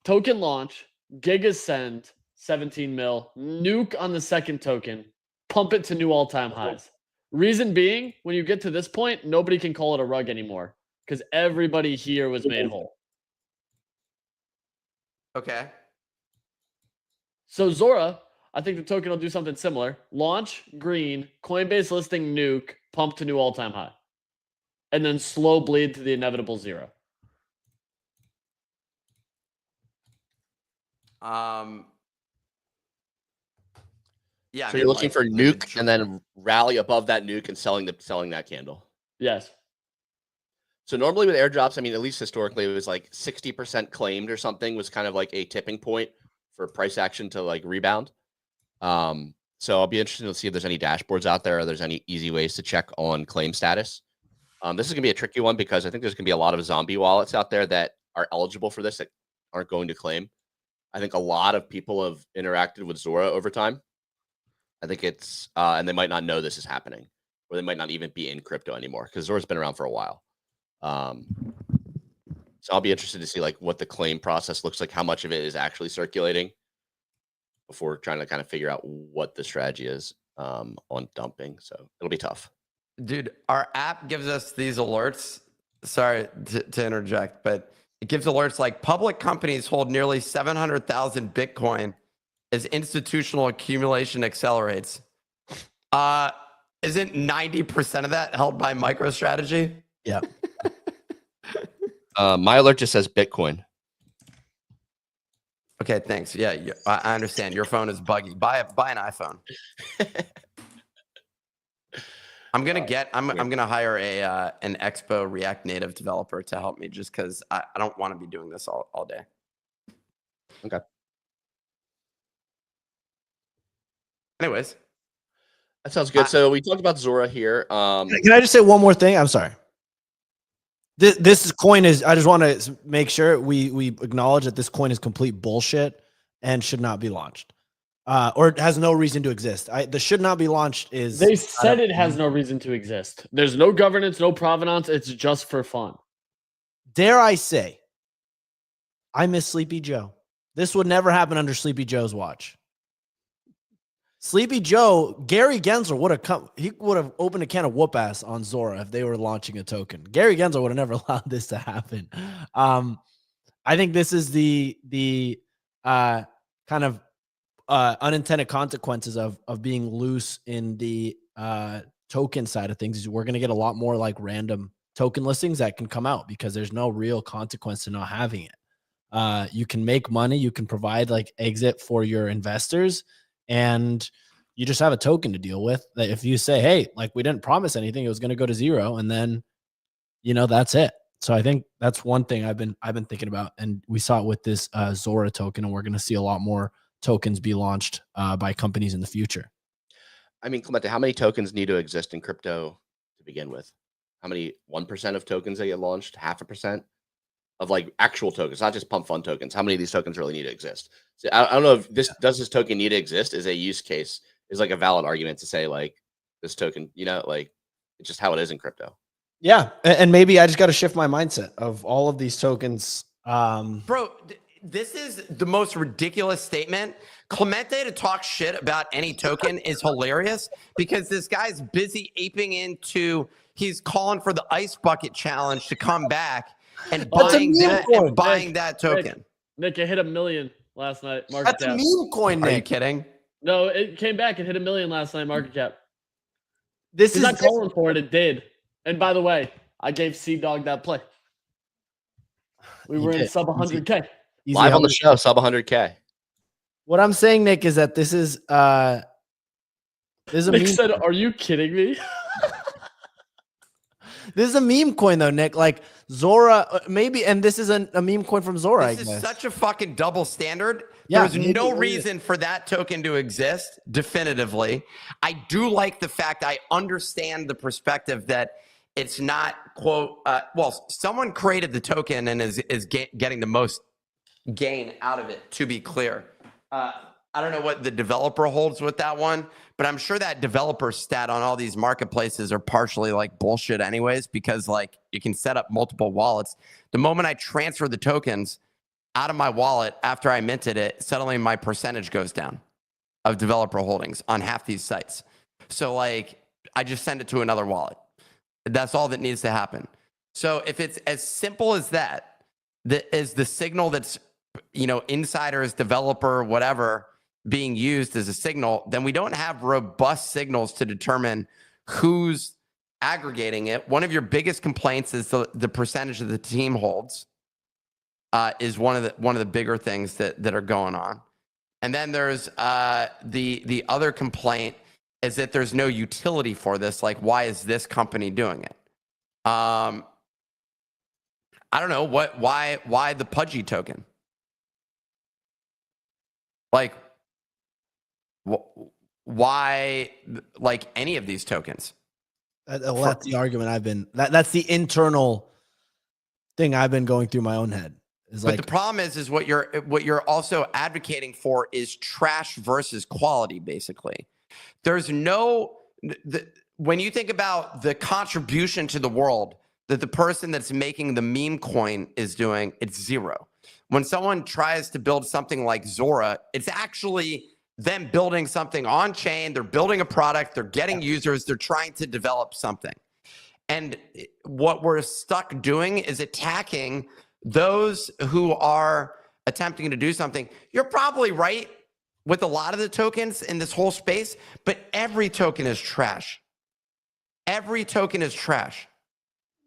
Speaker 3: token launch, giga send, 17 mil, nuke on the second token, pump it to new all-time highs. Reason being, when you get to this point, nobody can call it a rug anymore because everybody here was made whole.
Speaker 4: Okay.
Speaker 3: So Zora, I think the token will do something similar. Launch, green, Coinbase listing, nuke, pump to new all-time high. And then slow bleed to the inevitable zero.
Speaker 4: Yeah.
Speaker 1: So you're looking for nuke and then rally above that nuke and selling that candle.
Speaker 3: Yes.
Speaker 1: So normally with airdrops, I mean, at least historically, it was like 60% claimed or something was kind of like a tipping point for price action to like rebound. So I'll be interested to see if there's any dashboards out there or there's any easy ways to check on claim status. This is gonna be a tricky one because I think there's gonna be a lot of zombie wallets out there that are eligible for this that aren't going to claim. I think a lot of people have interacted with Zora over time. I think it's and they might not know this is happening, or they might not even be in crypto anymore because Zora's been around for a while. So I'll be interested to see like what the claim process looks like, how much of it is actually circulating before trying to kind of figure out what the strategy is on dumping. So it'll be tough.
Speaker 4: Dude, our app gives us these alerts. Sorry to interject, but it gives alerts like public companies hold nearly 700,000 Bitcoin as institutional accumulation accelerates. Isn't 90% of that held by MicroStrategy?
Speaker 2: Yeah.
Speaker 1: My alert just says Bitcoin.
Speaker 4: Okay, thanks. Yeah, I understand. Your phone is buggy. Buy an iPhone. I'm gonna hire an Expo React Native developer to help me just because I don't want to be doing this all day.
Speaker 1: Okay.
Speaker 4: Anyways,
Speaker 1: That sounds good. So we talked about Zora here.
Speaker 2: Can I just say one more thing? I'm sorry. This coin is, I just want to make sure we acknowledge that this coin is complete bullshit and should not be launched. Or it has no reason to exist. The should not be launched is...
Speaker 3: They said it has no reason to exist. There's no governance, no provenance. It's just for fun.
Speaker 2: Dare I say, I miss Sleepy Joe. This would never happen under Sleepy Joe's watch. Sleepy Joe, Gary Gensler would have come. He would have opened a can of whoop ass on Zora if they were launching a token. Gary Gensler would have never allowed this to happen. I think this is the kind of unintended consequences of being loose in the token side of things. Is we're going to get a lot more like random token listings that can come out because there's no real consequence to not having it. You can make money. You can provide like exit for your investors. And you just have a token to deal with that if you say, hey, like we didn't promise anything, it was going to go to zero. And then, that's it. So I think that's one thing I've been thinking about. And we saw it with this Zora token, and we're going to see a lot more tokens be launched by companies in the future.
Speaker 1: I mean, Clemente, how many tokens need to exist in crypto to begin with? How many 1% of tokens that get launched? 0.5% of like actual tokens, not just pump fund tokens. How many of these tokens really need to exist? So I don't know if does this token need to exist is a use case, is like a valid argument to say like this token, like it's just how it is in crypto.
Speaker 2: Yeah. And maybe I just got to shift my mindset of all of these tokens.
Speaker 4: Bro, this is the most ridiculous statement. Clemente to talk shit about any token is hilarious because this guy's busy aping into, he's calling for the ice bucket challenge to come back and buying that token.
Speaker 3: Nick, it hit 1 million last night. Market
Speaker 2: That's
Speaker 3: cap.
Speaker 2: a meme coin, Nick.
Speaker 4: Are you kidding?
Speaker 3: No, it came back and hit 1 million last night. Market cap.
Speaker 2: This
Speaker 3: He's
Speaker 2: is
Speaker 3: not calling for it. It did. And by the way, I gave C-Dog that play. We were in sub 100K.
Speaker 1: Live on the show, sub 100K.
Speaker 2: What I'm saying, Nick, is that this is a
Speaker 3: Nick
Speaker 2: meme.
Speaker 3: said, "Are you kidding me?"
Speaker 2: This is a meme coin, though, Nick. Like Zora, maybe, and this is a meme coin from Zora.
Speaker 4: This is such a fucking double standard.
Speaker 2: Yeah,
Speaker 4: There's no reason for that token to exist, definitively. I do like the fact I understand the perspective that it's not, quote, well, someone created the token and is getting the most gain out of it, to be clear. I don't know what the developer holds with that one, but I'm sure that developer stat on all these marketplaces are partially like bullshit anyways, because like you can set up multiple wallets. The moment I transfer the tokens out of my wallet after I minted it, suddenly my percentage goes down of developer holdings on half these sites. So like I just send it to another wallet. That's all that needs to happen. So if it's as simple as that, that is the signal that's, you know, insiders, developer, whatever, being used as a signal, then we don't have robust signals to determine who's aggregating it. One of your biggest complaints is the percentage that the team holds is one of the bigger things that are going on. And then there's the other complaint is that there's no utility for this. Like, why is this company doing it? I don't know why the Pudgy token? Like, why like any of these tokens?
Speaker 2: Well, that's the argument that's the internal thing I've been going through my own head.
Speaker 4: But the problem is what you're also advocating for is trash versus quality, basically. There's when you think about the contribution to the world that the person that's making the meme coin is doing, it's zero. When someone tries to build something like Zora, it's actually them building something on chain. They're building a product. They're getting users. They're trying to develop something. And what we're stuck doing is attacking those who are attempting to do something. You're probably right with a lot of the tokens in this whole space, but every token is trash. Every token is trash.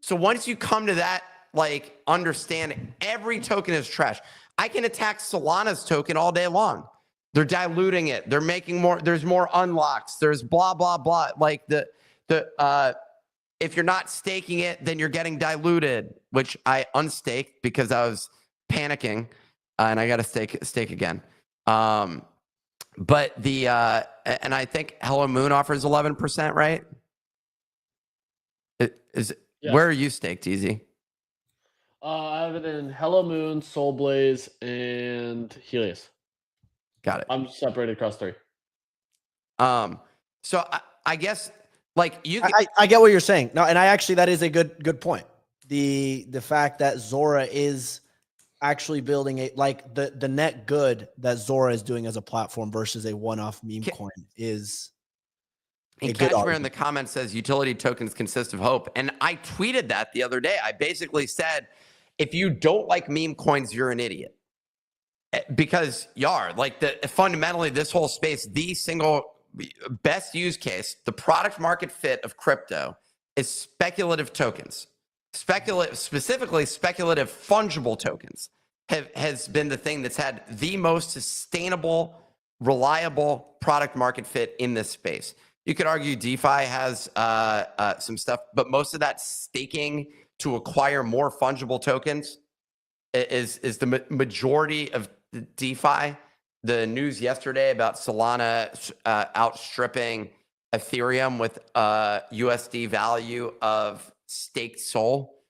Speaker 4: So once you come to that, like, understanding, every token is trash. I can attack Solana's token all day long. They're diluting it. They're making more. There's more unlocks. There's blah, blah, blah. Like if you're not staking it, then you're getting diluted, which I unstaked because I was panicking and I got to stake again. But and I think Hello Moon offers 11%, right? Yes. Where are you staked, Easy?
Speaker 3: I have it in Hello Moon, Soul Blaze, and Helios.
Speaker 4: Got it.
Speaker 3: I'm separated across 3.
Speaker 4: So I guess like you.
Speaker 2: I get what you're saying. No, and that is a good point. The fact that Zora is actually building the net good that Zora is doing as a platform versus a one-off meme coin is.
Speaker 4: And Cashmere in the comments says utility tokens consist of hope. And I tweeted that the other day. I basically said, if you don't like meme coins, you're an idiot. Because you are. Like, fundamentally, this whole space, the single best use case, the product market fit of crypto is speculative tokens. Specifically speculative fungible tokens has been the thing that's had the most sustainable, reliable product market fit in this space. You could argue DeFi has some stuff, but most of that staking to acquire more fungible tokens is the majority of DeFi. The news yesterday about Solana outstripping Ethereum with USD value of staked SOL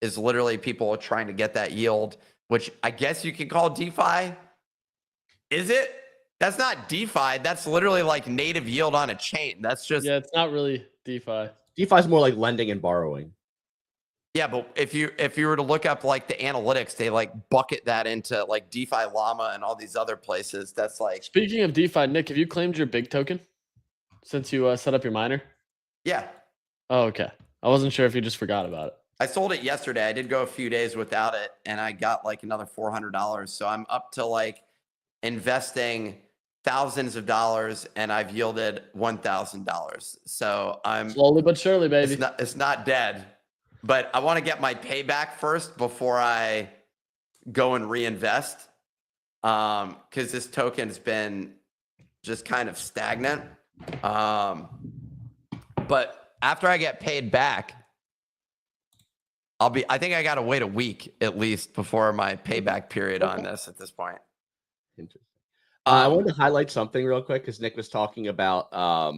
Speaker 4: is literally people trying to get that yield, which I guess you could call DeFi. Is it? That's not DeFi. That's literally like native yield on a chain. That's just...
Speaker 3: Yeah, it's not really DeFi.
Speaker 1: DeFi is more like lending and borrowing.
Speaker 4: Yeah, but if you were to look up like the analytics, they like bucket that into like DeFi Llama and all these other places. That's like,
Speaker 3: Speaking of DeFi, Nick, have you claimed your big token since you set up your miner?
Speaker 4: yeah,
Speaker 3: Oh, okay. I wasn't sure if you just forgot about it.
Speaker 4: I sold it yesterday. I did go a few days without it, and I got like another $400. So I'm up to like investing thousands of dollars, and I've yielded $1,000. So I'm
Speaker 3: Slowly but surely, baby.
Speaker 4: It's not dead, but I want to get my payback first before I go and reinvest. Because this token's been just kind of stagnant. But after I get paid back, I think I got to wait a week at least before my payback period on this at this point.
Speaker 1: Interesting. I wanted to highlight something real quick because Nick was talking about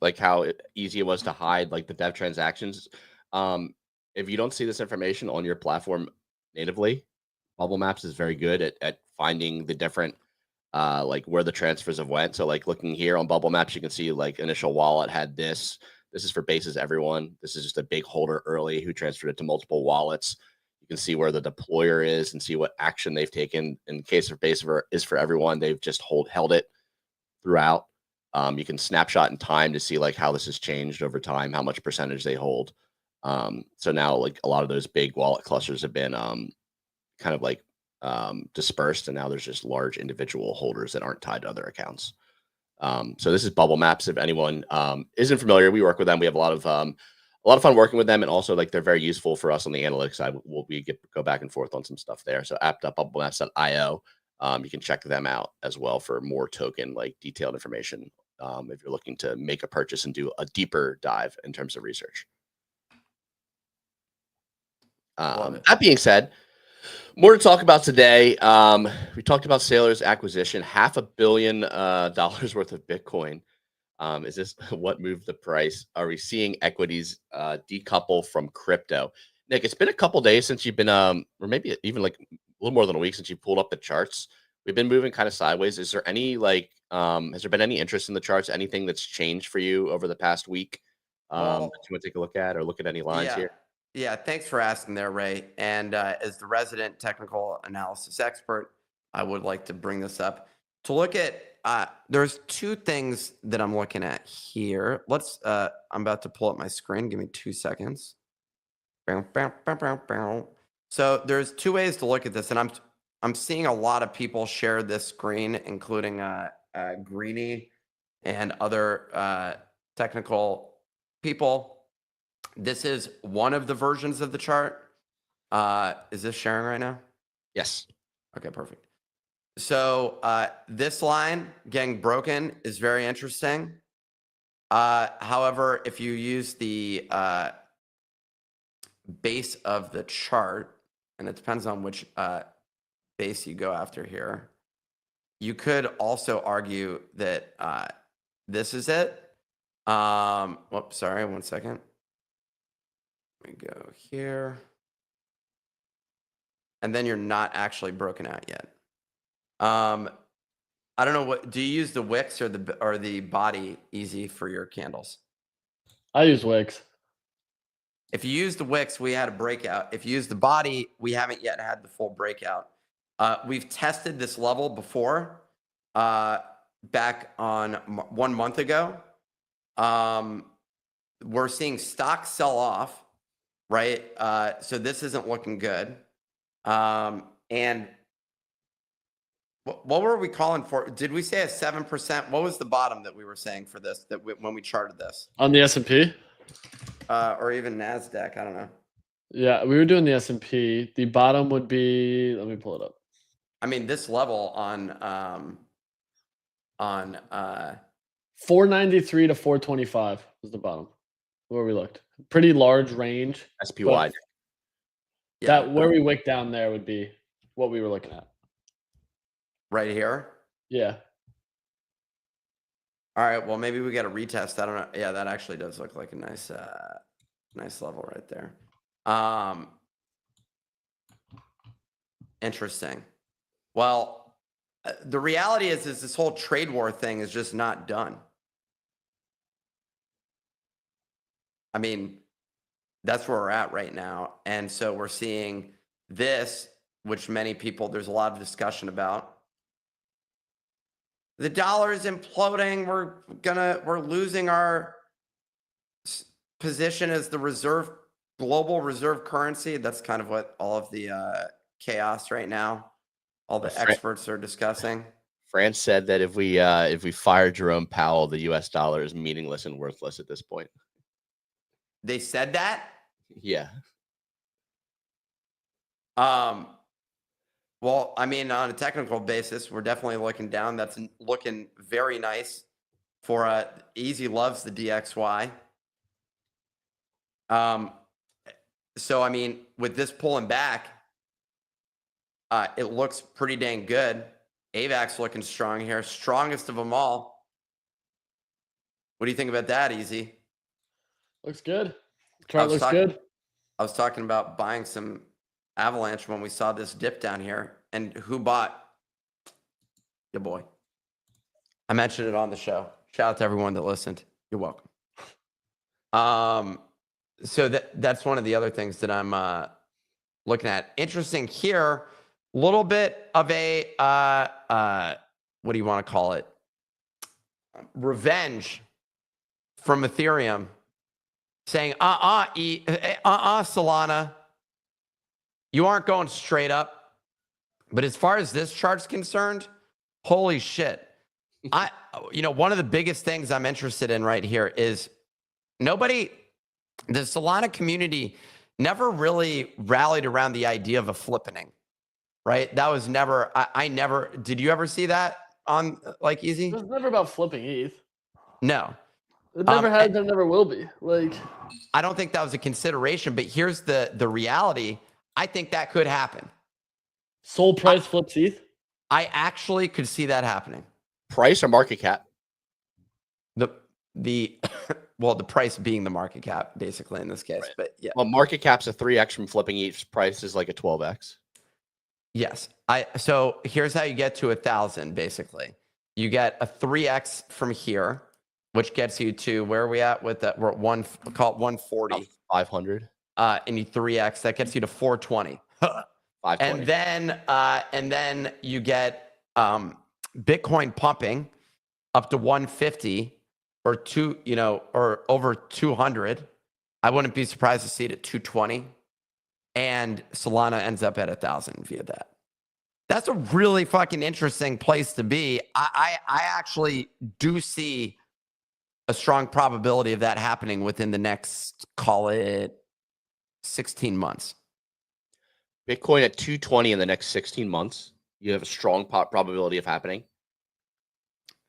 Speaker 1: like how easy it was to hide like the dev transactions. If you don't see this information on your platform natively, Bubble Maps is very good at finding the different like where the transfers have went. So like looking here on Bubble Maps, you can see like initial wallet had this. This is for bases everyone. This is just a big holder early who transferred it to multiple wallets. You can see where the deployer is and see what action they've taken. In case of base is for everyone, they've just held it throughout. You can snapshot in time to see like how this has changed over time, how much percentage they hold. So now like a lot of those big wallet clusters have been kind of like dispersed, and now there's just large individual holders that aren't tied to other accounts. So this is Bubble Maps. If anyone isn't familiar, we work with them. We have a lot of fun working with them, and also like they're very useful for us on the analytics side. We go back and forth on some stuff there. So app.bubblemaps.io. You can check them out as well for more token like detailed information if you're looking to make a purchase and do a deeper dive in terms of research. That being said, more to talk about today. We talked about Sailor's acquisition, $500 million worth of Bitcoin. Is this what moved the price? Are we seeing equities decouple from crypto? Nick, it's been a couple days since you've been, or maybe even like a little more than a week since you pulled up the charts. We've been moving kind of sideways. Is there any like, has there been any interest in the charts? Anything that's changed for you over the past week that you want to take a look at or look at any lines here?
Speaker 4: Yeah, thanks for asking there, Ray. And as the resident technical analysis expert, I would like to bring this up to look at. There's two things that I'm looking at here. I'm about to pull up my screen. Give me 2 seconds. So there's two ways to look at this, and I'm seeing a lot of people share this screen, including Greeny and other technical people. This is one of the versions of the chart. Is this sharing right now?
Speaker 1: Yes.
Speaker 4: Okay, perfect. So this line getting broken is very interesting. However, if you use the base of the chart, and it depends on which base you go after here, you could also argue that this is it. Whoops, sorry, 1 second. We go here, and then you're not actually broken out yet. I don't know what. Do you use the wicks or the body easy for your candles?
Speaker 3: I use wicks.
Speaker 4: If you use the wicks, we had a breakout. If you use the body, we haven't yet had the full breakout. We've tested this level before, back on 1 month ago. We're seeing stocks sell off. Right. So this isn't looking good. And what were we calling for? Did we say a 7%? What was the bottom that we were saying for this when we charted this?
Speaker 3: On the S&P?
Speaker 4: Or even NASDAQ. I don't know.
Speaker 3: Yeah, we were doing the S&P. The bottom would be, let me pull it up.
Speaker 4: I mean, this level on
Speaker 3: 493 to 425 was the bottom where we looked. Pretty large range.
Speaker 1: SPY.
Speaker 3: That where we wick down there would be what we were looking at.
Speaker 4: Right here?
Speaker 3: Yeah.
Speaker 4: All right. Well, maybe we got a retest. I don't know. Yeah, that actually does look like a nice level right there. Interesting. Well, the reality is this whole trade war thing is just not done. I mean, that's where we're at right now. And so we're seeing this, which many people, there's a lot of discussion about. The dollar is imploding. We're losing our position as the global reserve currency. That's kind of what all of the chaos right now, all the experts are discussing.
Speaker 1: France said that if we fire Jerome Powell, the U.S. dollar is meaningless and worthless at this point.
Speaker 4: They said that?
Speaker 1: Yeah.
Speaker 4: Well, I mean, on a technical basis, we're definitely looking down. That's looking very nice for Easy loves the DXY. So I mean, with this pulling back, it looks pretty dang good. AVAX looking strong here, strongest of them all. What do you think about that, Easy?
Speaker 3: Looks good. Chart looks good.
Speaker 4: I was talking about buying some Avalanche when we saw this dip down here, and who bought? Your boy. I mentioned it on the show. Shout out to everyone that listened. You're welcome. So that's one of the other things that I'm looking at. Interesting here, a little bit of a what do you want to call it? Revenge from Ethereum, saying, Solana, you aren't going straight up. But as far as this chart's concerned, holy shit. One of the biggest things I'm interested in right here is the Solana community never really rallied around the idea of a flippening, right? That was never, I never, did you ever see that on like Easy?
Speaker 3: It was never about flipping ETH.
Speaker 4: No.
Speaker 3: It never has, there never will be. Like,
Speaker 4: I don't think that was a consideration, but here's the reality. I think that could happen.
Speaker 3: Soul price flips ETH?
Speaker 4: I actually could see that happening.
Speaker 1: Price or market cap?
Speaker 4: Well, the price being the market cap, basically, in this case. Right. But yeah.
Speaker 1: Well, market cap's a 3x from flipping each. Price is like a 12x.
Speaker 4: Yes. So here's how you get to 1,000, basically. You get a 3x from here, which gets you to where are we at with that? We're at call it 140.
Speaker 1: 500.
Speaker 4: And you 3x, that gets you to 420.
Speaker 1: 520.
Speaker 4: And then you get Bitcoin pumping up to 150 or over 200. I wouldn't be surprised to see it at 220. And Solana ends up at 1,000 via that. That's a really fucking interesting place to be. I actually do see a strong probability of that happening within the next, call it 16 months.
Speaker 1: Bitcoin at 220 in the next 16 months. You have a strong probability of happening.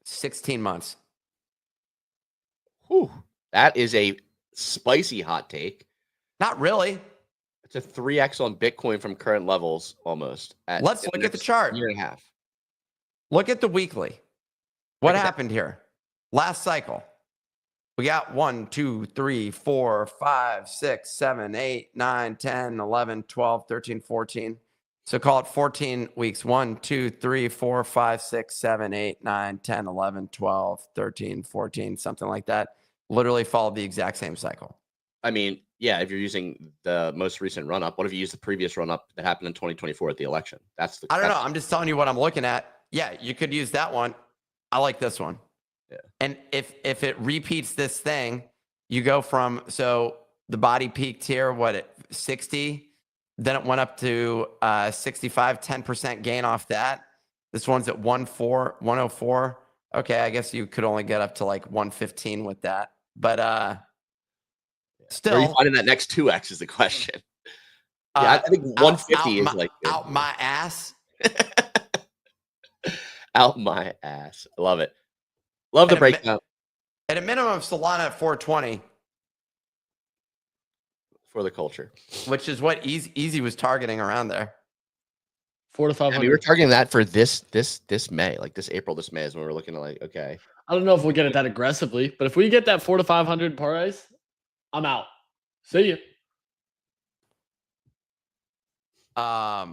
Speaker 4: 16 months.
Speaker 1: Whew. That is a spicy hot take.
Speaker 4: Not really.
Speaker 1: It's a 3x on Bitcoin from current levels almost.
Speaker 4: Let's look at the chart.
Speaker 1: Year and a half.
Speaker 4: Look at the weekly. What happened here? Last cycle. We got 1, 2, 3, 4, 5, 6, 7, 8, 9, 10, 11, 12, 13, 14. So call it 14 weeks. 1, 2, 3, 4, 5, 6, 7, 8, 9, 10, 11, 12, 13, 14, something like that. Literally followed the exact same cycle.
Speaker 1: I mean, yeah, if you're using the most recent run up, what if you use the previous run up that happened in 2024 at the election? I don't
Speaker 4: know. I'm just telling you what I'm looking at. Yeah, you could use that one. I like this one.
Speaker 1: Yeah. And
Speaker 4: if it repeats this thing, you go from, so the body peaked here, at 60, then it went up to 65, 10% gain off that. This one's at 104. Okay, I guess you could only get up to like 115 with that. But still,
Speaker 1: where are you finding that next 2x is the question. Yeah, I think 150 is like
Speaker 4: out my ass.
Speaker 1: Out my ass. I love it. Love the breakdown.
Speaker 4: At a minimum, Solana at 420
Speaker 1: for the culture,
Speaker 4: which is what Easy was targeting around there.
Speaker 3: 400 to 500.
Speaker 1: We were targeting that for this May, like this April, this May is when we were looking at like, okay.
Speaker 3: I don't know if we'll get it that aggressively, but if we get that 400 to 500 price, I'm out. See you.
Speaker 4: I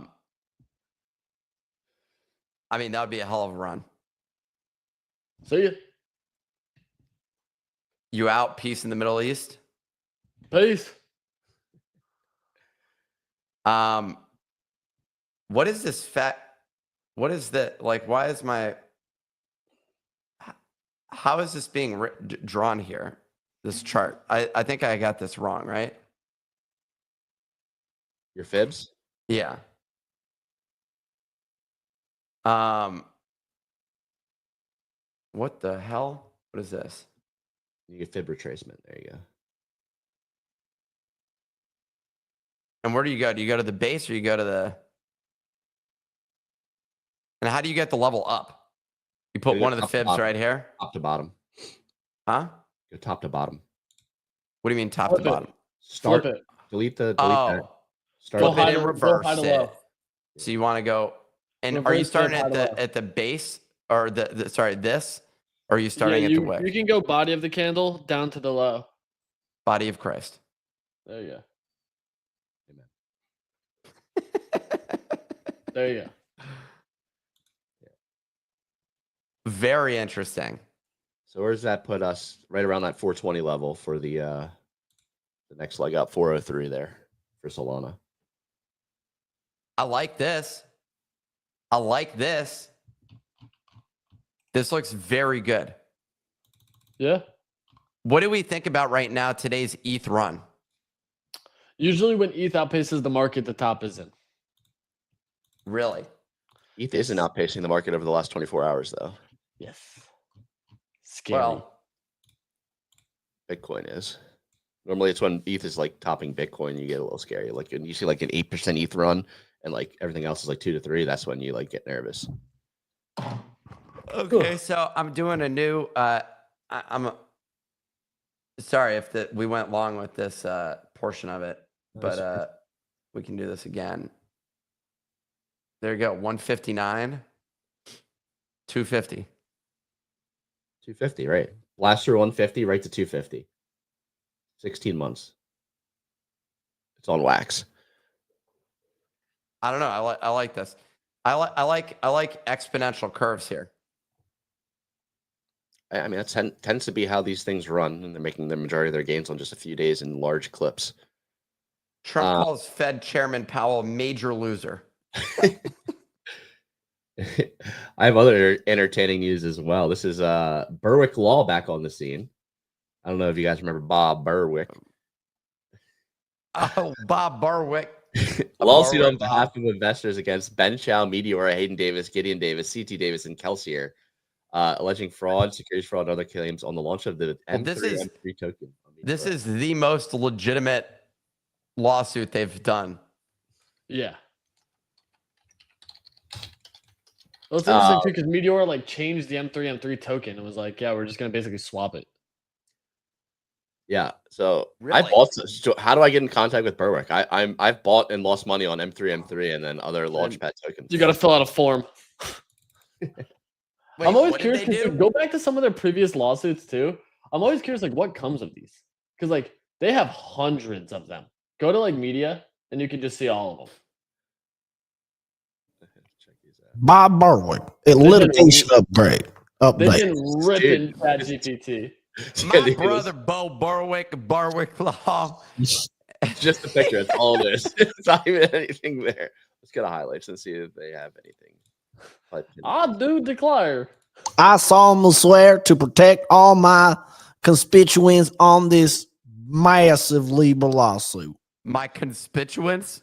Speaker 4: mean, that would be a hell of a run.
Speaker 3: See you.
Speaker 4: You out? Peace in the Middle East?
Speaker 3: Peace.
Speaker 4: What is this fat? What is that? Like, why is my? How is this being drawn here? This chart. I think I got this wrong, right?
Speaker 1: Your fibs?
Speaker 4: Yeah. What the hell? What is this?
Speaker 1: You get fib retracement. There you go.
Speaker 4: And where do you go? Do you go to the base or you go to the? And how do you get the level up? You put
Speaker 1: You
Speaker 4: one
Speaker 1: go
Speaker 4: of the
Speaker 1: top to
Speaker 4: fibs
Speaker 1: bottom.
Speaker 4: right here?
Speaker 1: Top to bottom.
Speaker 4: Huh?
Speaker 1: Go top to bottom.
Speaker 4: What do you mean top
Speaker 3: Flip
Speaker 4: to
Speaker 3: it.
Speaker 4: bottom?
Speaker 1: Start.
Speaker 3: Flip it.
Speaker 1: Delete that.
Speaker 4: Oh,
Speaker 1: Start.
Speaker 3: Go
Speaker 4: flip it
Speaker 3: high
Speaker 4: in
Speaker 3: to- go
Speaker 4: reverse.
Speaker 3: high to
Speaker 4: it.
Speaker 3: low.
Speaker 4: So you want to go, and are you
Speaker 3: Reverse
Speaker 4: starting
Speaker 3: flip,
Speaker 4: at
Speaker 3: high to low.
Speaker 4: the base or the sorry this, or are you starting
Speaker 3: Yeah,
Speaker 4: at the
Speaker 3: you
Speaker 4: wick?
Speaker 3: can go body of the candle down to the low.
Speaker 4: Body of Christ.
Speaker 3: There you go.
Speaker 1: Amen.
Speaker 3: There you go.
Speaker 4: Very interesting.
Speaker 1: So where does that put us? Right around that 420 level for the next leg up, 403 there for Solana.
Speaker 4: I like this. I like this. This looks very good.
Speaker 3: Yeah.
Speaker 4: What do we think about right now today's ETH run?
Speaker 3: Usually when ETH outpaces the market, the top is in.
Speaker 4: Really?
Speaker 1: ETH isn't outpacing the market over the last 24 hours, though.
Speaker 3: Yes. Scary.
Speaker 4: Well,
Speaker 1: Bitcoin is. Normally, it's when ETH is like topping Bitcoin, you get a little scary. Like when you see like an 8% ETH run, and like everything else is like 2 to 3. That's when you like get nervous.
Speaker 4: okay. So I'm doing a new. I'm sorry if we went long with this portion of it, but we can do this again. There you go. 159, 250.
Speaker 1: 250, right? Last year 150, right to 250. 16 months. It's on wax.
Speaker 4: I don't know. I like this. I like exponential curves here.
Speaker 1: I mean, that tends to be how these things run, and they're making the majority of their gains on just a few days in large clips.
Speaker 4: Trump calls Fed Chairman Powell major loser.
Speaker 1: I have other entertaining news as well. This is Berwick Law back on the scene. I don't know if you guys remember Bob Berwick.
Speaker 4: Oh, Bob Berwick.
Speaker 1: Lawsuit
Speaker 4: Berwick
Speaker 1: on behalf of investors against Ben Chow, Meteora, Hayden Davis, Gideon Davis, CT Davis, and Kelsier, alleging fraud, securities fraud, and other claims on the launch of the
Speaker 4: Well,
Speaker 1: M3 token.
Speaker 4: This is the most legitimate lawsuit they've done.
Speaker 3: Yeah. Well, it's interesting too because Meteor like changed the M3 token and was like, yeah, we're just gonna basically swap it.
Speaker 1: Yeah. So
Speaker 4: Really?
Speaker 1: I bought. So how do I get in contact with Berwick? I've bought and lost money on M3 and then other launchpad tokens.
Speaker 3: You got to fill out a form.
Speaker 4: Wait,
Speaker 3: I'm always
Speaker 4: what did
Speaker 3: curious
Speaker 4: they
Speaker 3: because
Speaker 4: do?
Speaker 3: go back to some of their previous lawsuits too. I'm always curious like what comes of these because like they have hundreds of them. Go to like media and you can just see all of them.
Speaker 1: Check these out.
Speaker 2: Bob Berwick, a litigation upgrade.
Speaker 3: They've
Speaker 2: Update.
Speaker 3: been ripping ChatGPT.
Speaker 4: My brother Bo Berwick Law.
Speaker 1: Just the picture. It's all this. It's not even anything there. Let's go to highlights and see if they have anything.
Speaker 3: I do declare.
Speaker 2: I solemnly swear to protect all my constituents on this massive Libra lawsuit.
Speaker 4: My constituents.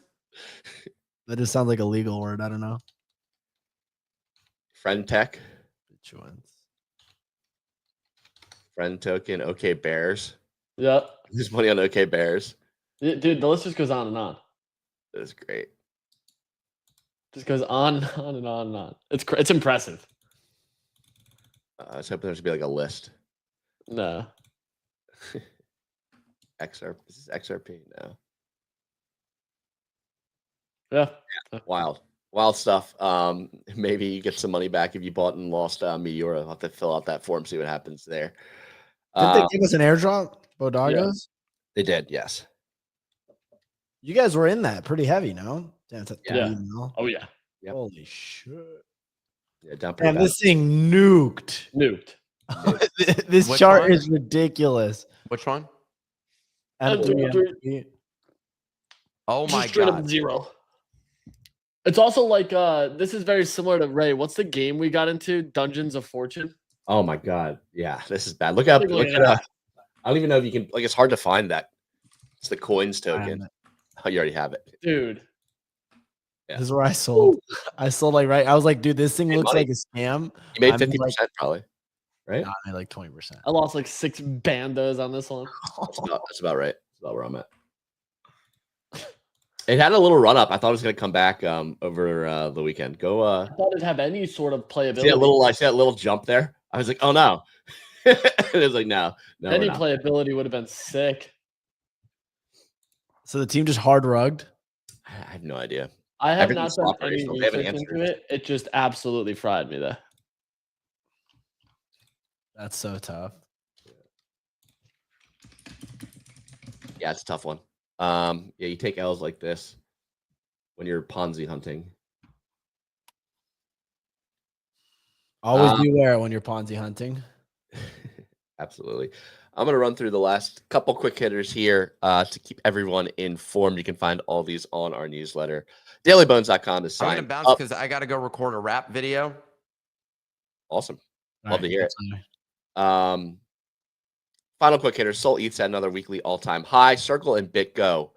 Speaker 2: That just sounds like a legal word. I don't know.
Speaker 1: Friend Tech,
Speaker 2: Constituents.
Speaker 1: Friend Token, OK Bears.
Speaker 3: Yeah.
Speaker 1: There's money on OK Bears.
Speaker 3: Dude, the list just goes on and on.
Speaker 1: That's great.
Speaker 3: Just goes on and on and on and on. It's impressive.
Speaker 1: I was hoping there should be like a list.
Speaker 3: No.
Speaker 1: XRP. This is XRP now.
Speaker 3: Yeah.
Speaker 1: Wild stuff. Maybe you get some money back if you bought and lost Meteora. I'll have to fill out that form, see what happens there.
Speaker 2: Did they give us an airdrop, Bodagas?
Speaker 1: They did, yes.
Speaker 2: You guys were in that pretty heavy, no?
Speaker 3: Yeah.
Speaker 2: No?
Speaker 3: Oh yeah.
Speaker 1: Yep.
Speaker 2: Holy shit.
Speaker 1: Yeah, down pretty
Speaker 2: And
Speaker 1: bad.
Speaker 2: this thing nuked.
Speaker 3: Nuked.
Speaker 2: This
Speaker 4: Which
Speaker 2: chart
Speaker 4: one?
Speaker 2: is ridiculous.
Speaker 4: Which one?
Speaker 2: M3.
Speaker 3: M3.
Speaker 4: Oh
Speaker 3: Just
Speaker 4: my
Speaker 3: straight
Speaker 4: god.
Speaker 3: up 0. It's also like this is very similar to Ray. What's the game we got into? Dungeons of Fortune.
Speaker 1: Oh my god. Yeah, this is bad. Look up.
Speaker 3: Look
Speaker 1: Look
Speaker 3: at
Speaker 1: at.
Speaker 3: that.
Speaker 1: I don't even know if you can. Like, it's hard to find that. It's the coins
Speaker 2: I have
Speaker 1: token.
Speaker 2: it.
Speaker 1: Oh, you already have it.
Speaker 3: Dude.
Speaker 1: Yeah.
Speaker 2: This is where I sold. I sold like right. I was like, dude, this thing
Speaker 1: Made
Speaker 2: looks
Speaker 1: money.
Speaker 2: like a scam.
Speaker 1: You made
Speaker 2: I made
Speaker 1: 50%
Speaker 2: like,
Speaker 1: probably, right?
Speaker 2: I made like 20%.
Speaker 3: I lost like 6 bandos on this one.
Speaker 1: That's about right. That's about where I'm at. It had a little run up. I thought it was going to come back over the weekend. Go.
Speaker 3: I thought it'd have any sort of playability.
Speaker 1: See that little jump there? I was like, oh no. It was like, no.
Speaker 3: Any
Speaker 1: we're not.
Speaker 3: playability would have been sick.
Speaker 2: So the team just hard rugged.
Speaker 1: I have no idea.
Speaker 3: I have
Speaker 1: Everything's
Speaker 3: not done any
Speaker 1: operational. They haven't
Speaker 3: research into
Speaker 1: answered.
Speaker 3: it. It just absolutely fried me there.
Speaker 2: That's so tough.
Speaker 1: Yeah, it's a tough one. Yeah, you take L's like this when you're Ponzi hunting.
Speaker 2: Always beware when you're Ponzi hunting.
Speaker 1: Absolutely. I'm going to run through the last couple quick hitters here to keep everyone informed. You can find all these on our newsletter, dailybones.com to
Speaker 4: I'm
Speaker 1: sign
Speaker 4: gonna bounce
Speaker 1: up.
Speaker 4: because I gotta go record a rap video.
Speaker 1: Awesome.
Speaker 2: All
Speaker 1: Love
Speaker 2: right,
Speaker 1: to hear it.
Speaker 2: continue.
Speaker 1: Final quick hitter. Sol ETH at another weekly all-time high. Circle and BitGo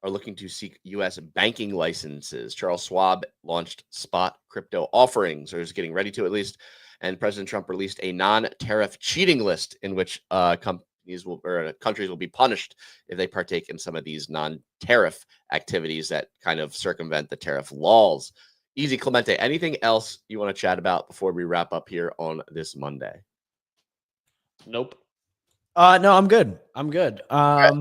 Speaker 1: are looking to seek U.S. banking licenses. Charles Schwab launched spot crypto offerings, or is getting ready to at least. And President Trump released a non-tariff cheating list in which countries will be punished if they partake in some of these non-tariff activities that kind of circumvent the tariff laws. Easy Clemente, anything else you want to chat about before we wrap up here on this Monday?
Speaker 3: Nope.
Speaker 2: No, I'm good. I'm good. Yeah.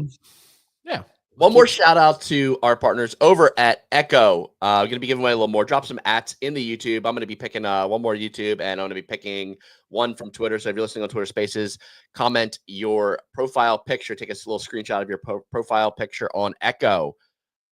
Speaker 1: One more shout out to our partners over at Echo. Going to be giving away a little more. Drop some ats in the YouTube. I'm going to be picking one more YouTube, and I'm going to be picking one from Twitter. So if you're listening on Twitter Spaces, comment your profile picture. Take a little screenshot of your profile picture on Echo,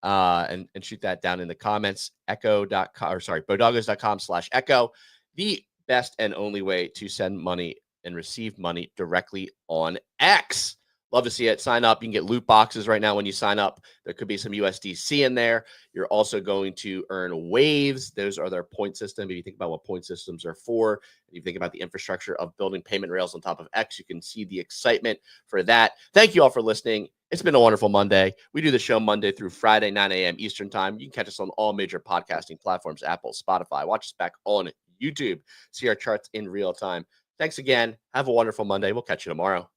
Speaker 1: and shoot that down in the comments. Bodogos.com/Echo. The best and only way to send money and receive money directly on X. Love to see it. Sign up. You can get loot boxes right now when you sign up. There could be some USDC in there. You're also going to earn waves. Those are their point system. If you think about what point systems are for, and you think about the infrastructure of building payment rails on top of X, you can see the excitement for that. Thank you all for listening. It's been a wonderful Monday. We do the show Monday through Friday, 9 a.m. Eastern time. You can catch us on all major podcasting platforms, Apple, Spotify. Watch us back on YouTube. See our charts in real time. Thanks again. Have a wonderful Monday. We'll catch you tomorrow.